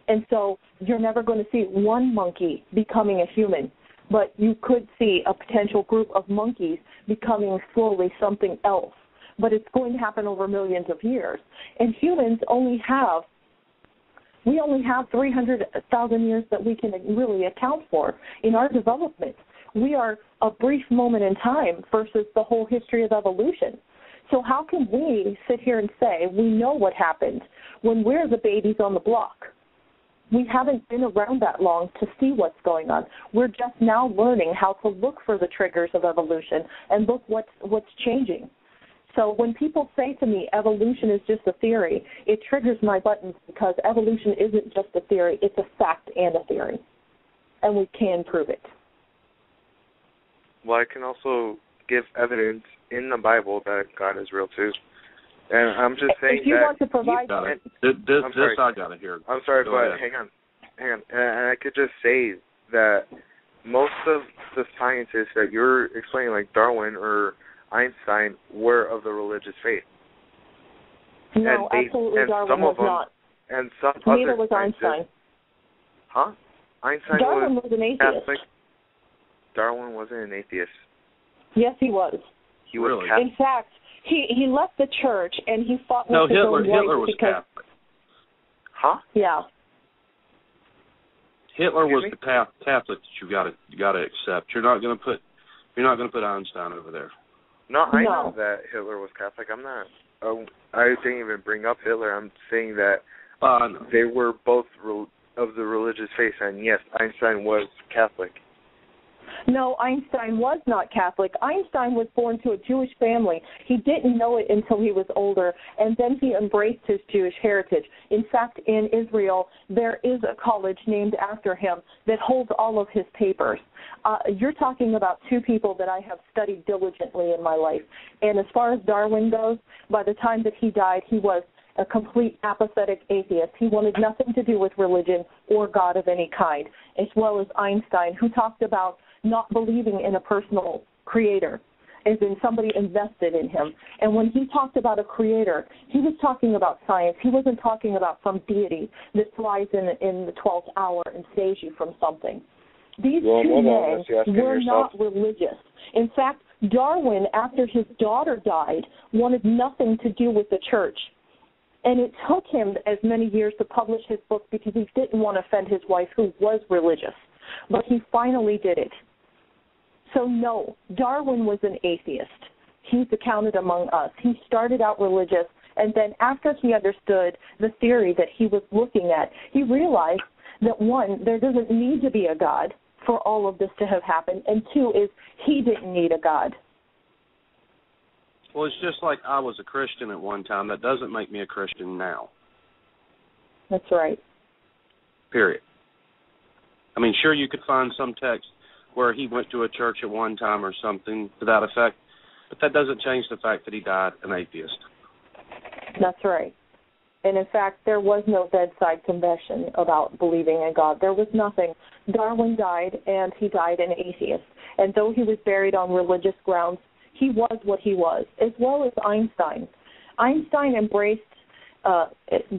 And so you're never going to see one monkey becoming a human, but you could see a potential group of monkeys becoming slowly something else. But it's going to happen over millions of years. And humans only have 300,000 years that we can really account for in our development. We are a brief moment in time versus the whole history of evolution. So how can we sit here and say we know what happened when we're the babies on the block? We haven't been around that long to see what's going on. We're just now learning how to look for the triggers of evolution and look what's changing. So when people say to me evolution is just a theory, it triggers my buttons because evolution isn't just a theory, it's a fact and a theory. And we can prove it. Well, I can also give evidence in the Bible that God is real too. And I'm just saying if you want to provide I got to hear. I'm sorry, but hang on. And I could just say that most of the scientists that you're explaining, like Darwin or Einstein, were of the religious faith. No, absolutely, Darwin was not. And some neither was Einstein. Huh? Einstein Darwin was an atheist. Catholic. Darwin wasn't an atheist. Yes, he was. He was really. Catholic. In fact, he left the church and he fought with No, his own Hitler wife was because, Catholic. Huh? Yeah. Hitler was the Catholic that you got to accept. You're not going to put Einstein over there. No, I know that Hitler was Catholic. I'm not. I didn't even bring up Hitler. I'm saying that they were both of the religious faith, and yes, Einstein was Catholic. No, Einstein was not Catholic. Einstein was born to a Jewish family. He didn't know it until he was older, and then he embraced his Jewish heritage. In fact, in Israel, there is a college named after him that holds all of his papers. You're talking about two people that I have studied diligently in my life. And as far as Darwin goes, by the time that he died, he was a complete apathetic atheist. He wanted nothing to do with religion or God of any kind, as well as Einstein, who talked about not believing in a personal creator, as in somebody invested in him. And when he talked about a creator, he was talking about science. He wasn't talking about some deity that flies in the 12th hour and saves you from something. These two men were not religious. In fact, Darwin, after his daughter died, wanted nothing to do with the church. And it took him as many years to publish his book because he didn't want to offend his wife, who was religious. But he finally did it. So no, Darwin was an atheist. He's accounted among us. He started out religious, and then after he understood the theory that he was looking at, he realized that, one, there doesn't need to be a God for all of this to have happened, and two is he didn't need a God. Well, it's just like I was a Christian at one time. That doesn't make me a Christian now. That's right. Period. I mean, sure, you could find some text where he went to a church at one time or something to that effect, but that doesn't change the fact that he died an atheist. That's right. And in fact, there was no bedside confession about believing in God. There was nothing. Darwin died, and he died an atheist. And though he was buried on religious grounds, he was what he was, as well as Einstein. Einstein embraced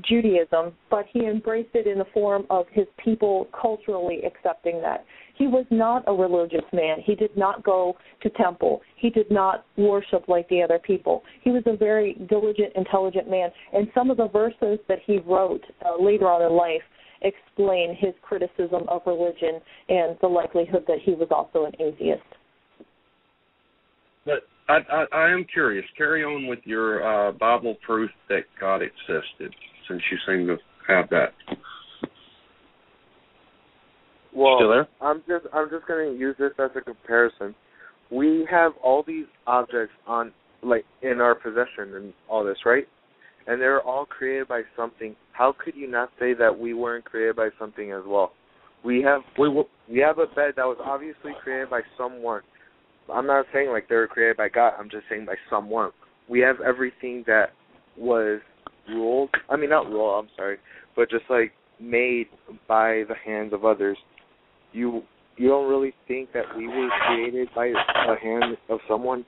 Judaism, but he embraced it in the form of his people culturally accepting that. He was not a religious man. He did not go to temple. He did not worship like the other people. He was a very diligent, intelligent man. And some of the verses that he wrote later on in life explain his criticism of religion and the likelihood that he was also an atheist. But I am curious. Carry on with your Bible proof that God existed, since you seem to have that. Well, still there? I'm just going to use this as a comparison. We have all these objects in our possession and all this, right? And they're all created by something. How could you not say that we weren't created by something as well? We have a bed that was obviously created by someone. I'm not saying like they were created by God. I'm just saying by someone. We have everything that was but just like made by the hands of others. You don't really think that we were created by the hand of someone?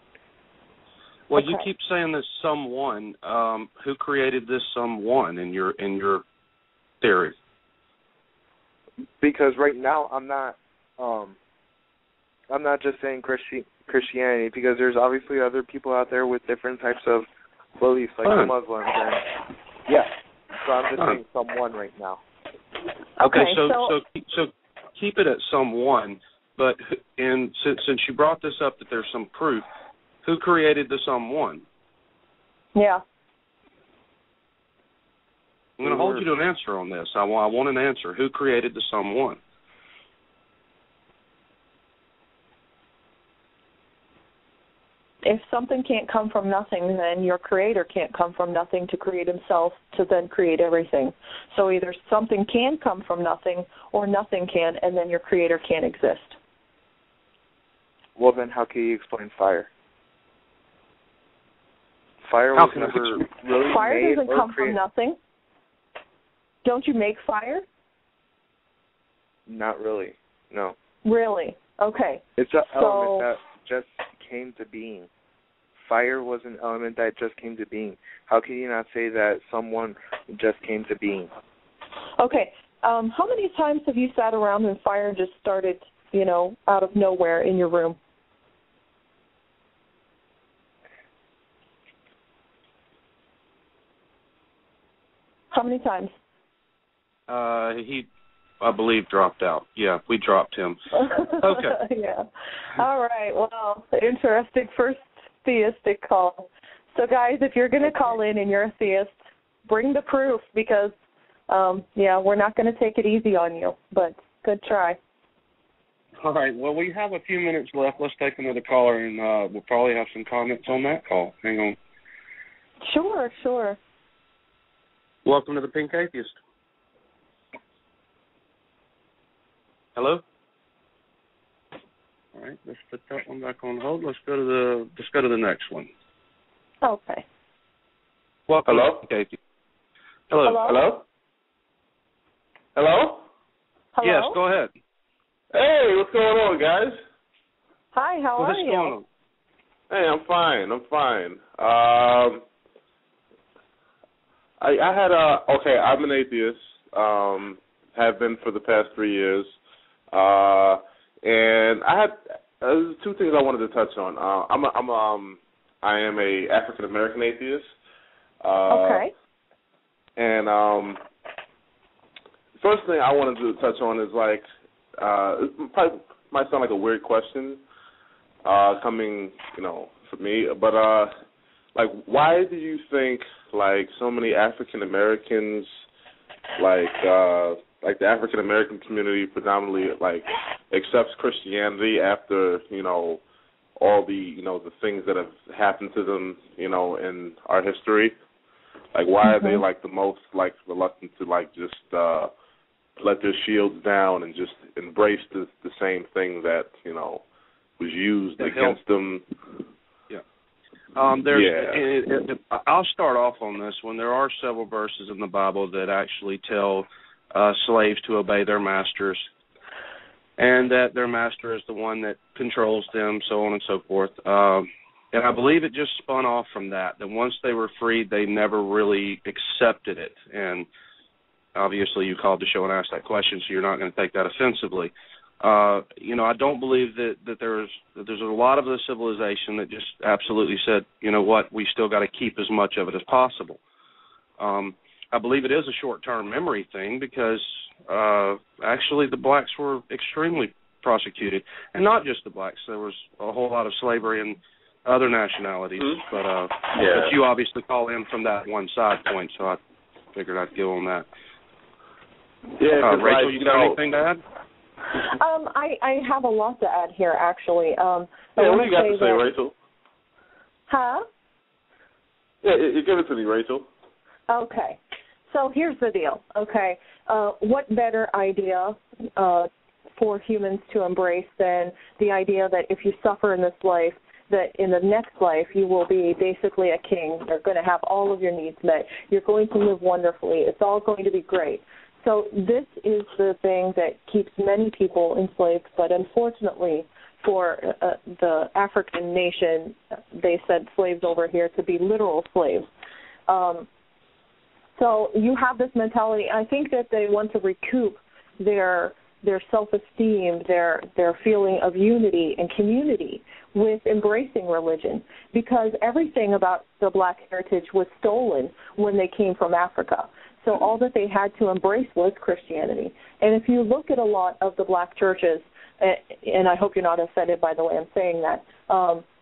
Well, you keep saying this someone. Who created this someone in your theory? Because right now I'm not just saying Christianity, because there's obviously other people out there with different types of beliefs, like the Muslims. And so I'm just saying someone right now. Okay, so keep it at someone. But since you brought this up, that there's some proof, who created the someone? Yeah. I'm going to hold you to an answer on this. I want an answer. Who created the someone? If something can't come from nothing, then your creator can't come from nothing to create himself to then create everything. So either something can come from nothing or nothing can, and then your creator can't exist. Well, then how can you explain fire? Fire was never really Fire made doesn't come from nothing. Don't you make fire? Not really, no. Really? Okay. It's an element that just came to being. Fire was an element that just came to being. How can you not say that someone just came to being? Okay. How many times have you sat around and fire just started, out of nowhere in your room? How many times? He, I believe, dropped out. Yeah, we dropped him. Okay. Yeah. All right. Well, interesting first theistic call. So, guys, if you're going to call in and you're a theist, bring the proof because, we're not going to take it easy on you, but good try. All right. Well, we have a few minutes left. Let's take another caller, and we'll probably have some comments on that call. Hang on. Sure. Welcome to the Pink Atheist. Hello? All right, let's put that one back on hold. Let's go to the next one. Okay. Welcome. Hello? Okay. Hello. Hello? Hello? Hello? Yes, go ahead. Hey, what's going on, guys? Hi, how are you? Going on? Hey, I'm fine. I had I'm an atheist. Have been for the past 3 years. And I had two things I wanted to touch on. I am a African American atheist. Okay. And first thing I wanted to touch on is it probably might sound like a weird question coming, for me, but why do you think so many African Americans the African American community predominantly accepts Christianity after all the things that have happened to them in our history? Why are they the most reluctant to just let their shields down and just embrace the same thing that was used against them? Yeah. I'll start off on this one. There are several verses in the Bible that actually tell slaves to obey their masters, and that their master is the one that controls them, so on and so forth. And I believe it just spun off from that. That once they were freed, they never really accepted it. And obviously you called the show and asked that question, so you're not going to take that offensively. I don't believe that there's a lot of the civilization that just absolutely said, you know what, we still got to keep as much of it as possible. I believe it is a short-term memory thing because actually the blacks were extremely prosecuted, and not just the blacks. There was a whole lot of slavery in other nationalities, but you obviously call in from that one side point, so I figured I'd go on that. Yeah, Rachel, you got anything to add? I have a lot to add here, actually. What do you got to say, Rachel? Huh? Yeah, you give it to me, Rachel. Okay. So here's the deal, okay? What better idea for humans to embrace than the idea that if you suffer in this life, that in the next life you will be basically a king. You're going to have all of your needs met. You're going to live wonderfully. It's all going to be great. So this is the thing that keeps many people enslaved, but unfortunately for the African nation, they said slaves over here to be literal slaves. So you have this mentality. I think that they want to recoup their self-esteem, their feeling of unity and community with embracing religion, because everything about the black heritage was stolen when they came from Africa. So all that they had to embrace was Christianity. And if you look at a lot of the black churches, and I hope you're not offended by the way I'm saying that,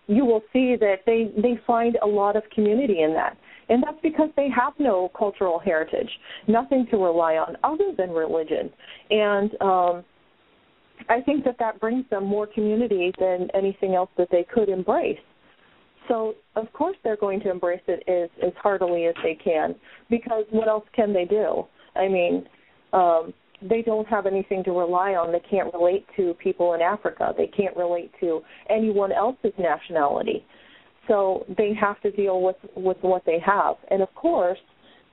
you will see that they find a lot of community in that. And that's because they have no cultural heritage, nothing to rely on other than religion. And I think that brings them more community than anything else that they could embrace. So, of course, they're going to embrace it as heartily as they can, because what else can they do? I mean, they don't have anything to rely on. They can't relate to people in Africa. They can't relate to anyone else's nationality. So they have to deal with what they have. And, of course,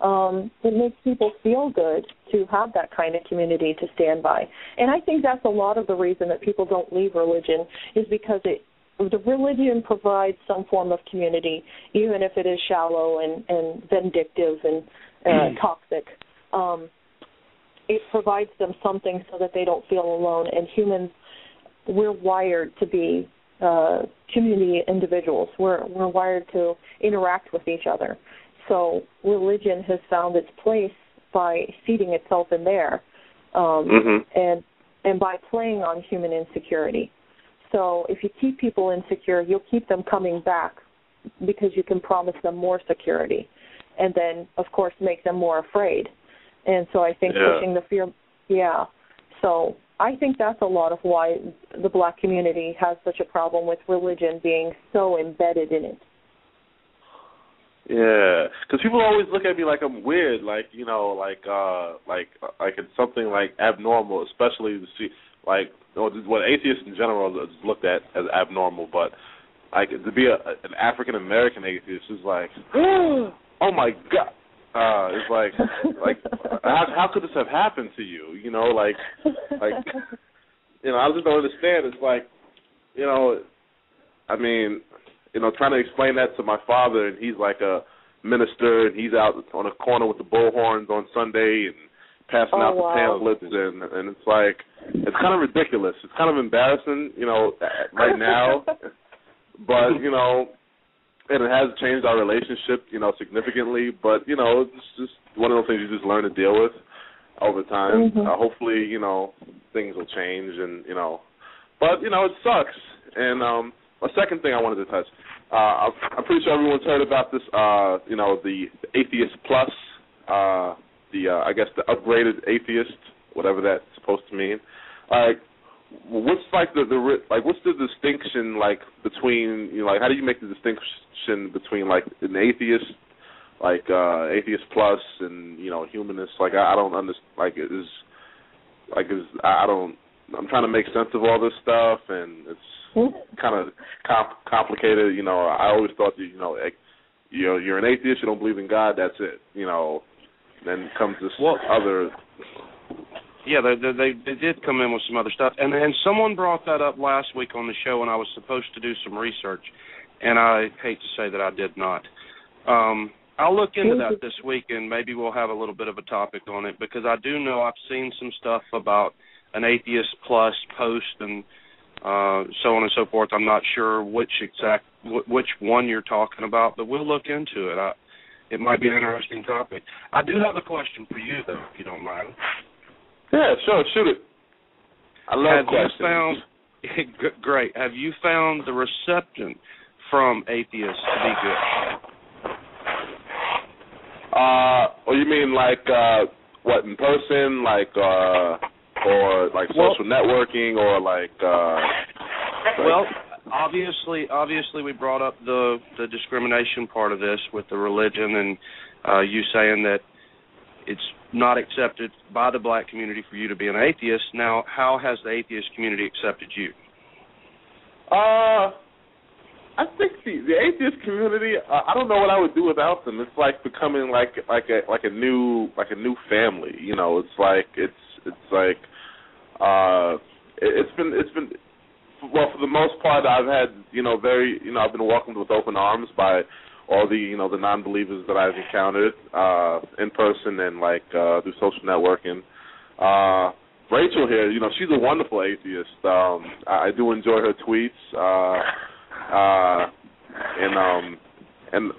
it makes people feel good to have that kind of community to stand by. And I think that's a lot of the reason that people don't leave religion is because the religion provides some form of community, even if it is shallow and vindictive and toxic. It provides them something so that they don't feel alone. And humans, we're wired to be community individuals. We're wired to interact with each other. So religion has found its place by seating itself in there, and by playing on human insecurity. So if you keep people insecure, you'll keep them coming back because you can promise them more security, and then of course make them more afraid. And so I think pushing the fear, So I think that's a lot of why the black community has such a problem with religion being so embedded in it. Yeah, because people always look at me like I'm weird, like it's something like abnormal, especially to see what atheists in general is looked at as abnormal, but like to be an African American atheist is like, oh my God, it's like how could this have happened to you? I just don't understand. It's like, trying to explain that to my father, and he's like a minister, and he's out on a corner with the bullhorns on Sunday and passing out the pamphlets, and it's like, it's kind of ridiculous. It's kind of embarrassing, right now, but, and it has changed our relationship, significantly, but, it's just one of those things you just learn to deal with over time. Hopefully, things will change, and, but, it sucks. And a second thing I wanted to touch, I'm pretty sure everyone's heard about this, the Atheist Plus, I guess the upgraded atheist, whatever that's supposed to mean. What's like what's the distinction between how do you make the distinction between an atheist, Atheist Plus, and humanist? I don't understand. I'm trying to make sense of all this stuff, and it's kind of complicated. I always thought that you're an atheist, you don't believe in God, that's it. Then comes this other. Yeah, they did come in with some other stuff, and someone brought that up last week on the show, and I was supposed to do some research, and I hate to say that I did not. I'll look into that this week, and maybe we'll have a little bit of a topic on it, because I do know I've seen some stuff about an Atheist Plus post and so on and so forth. I'm not sure which one you're talking about, but we'll look into it. It might be an interesting topic. I do have a question for you, though, if you don't mind. Yeah, sure, shoot it. I love questions. Great. Have you found the reception from atheists to be good? You mean what, in person, or social networking, or Well, obviously, we brought up the discrimination part of this with the religion, and you saying that it's not accepted by the black community for you to be an atheist. Now, how has the atheist community accepted you? I think the atheist community, I don't know what I would do without them. It's like becoming like a new family. It's been well, for the most part, I've had I've been welcomed with open arms by all the the non-believers that I've encountered in person and through social networking. Rachel here, she's a wonderful atheist. I do enjoy her tweets. And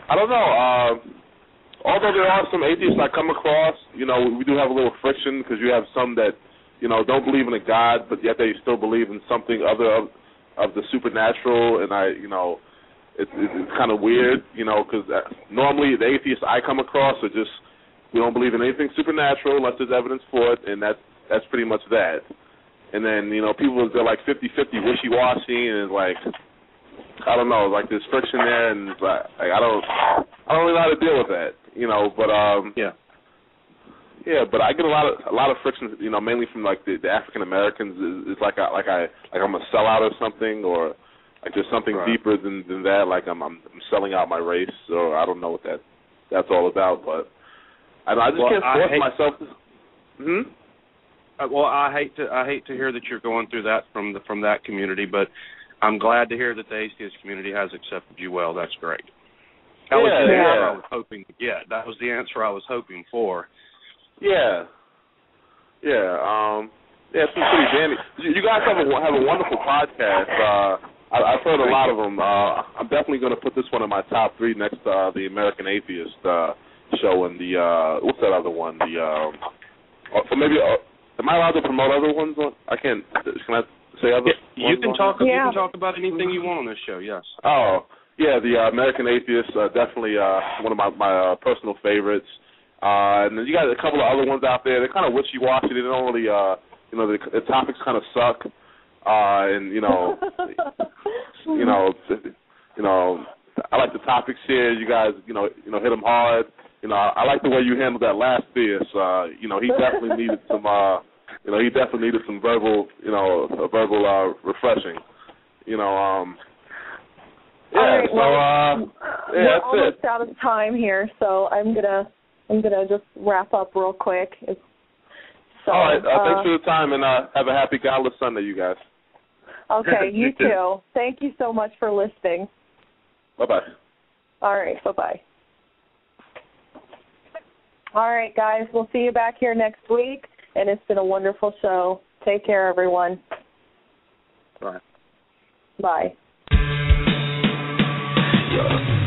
I don't know. Although there are some atheists I come across, we do have a little friction, because you have some that don't believe in a God, but yet they still believe in something other of the supernatural, and it's kind of weird, because normally the atheists I come across are just, we don't believe in anything supernatural unless there's evidence for it, and that's pretty much that. And then people, they're 50-50, wishy-washy, and I don't know, there's friction there, and I don't really know how to deal with that, but yeah, but I get a lot of friction, mainly from the African Americans. It's like I'm a sellout or something, or there's something deeper than that. I'm selling out my race, or I don't know what that's all about. But I just can't force myself to. Well, I hate to hear that you're going through that from that community, but I'm glad to hear that the atheist community has accepted you well. That's great. That was the answer I was hoping to get. That was the answer I was hoping for. Yeah. It's been pretty dandy. You guys have a wonderful podcast. I've heard a lot of them. I'm definitely going to put this one in my top 3 next to the American Atheist. show and the what's that other one? The maybe am I allowed to promote other ones? I can't. Can I say other? You can talk. Yeah. You can talk about anything you want on this show. Yes. Oh yeah, the American Atheist, definitely one of my personal favorites. And then you got a couple of other ones out there. They're kind of wishy-washy. They don't really, the topics kind of suck. And I like the topics here. You guys, hit them hard. I like the way you handled that last Theist. He definitely needed some. He definitely needed some verbal, refreshing. Right, we're almost out of time here, so I'm gonna just wrap up real quick. All right. Thanks for your time, and have a happy Godless Sunday, you guys. Okay, you too. Thank you so much for listening. Bye-bye. All right, bye-bye. All right, guys, we'll see you back here next week, and it's been a wonderful show. Take care, everyone. Bye. Bye. Yeah.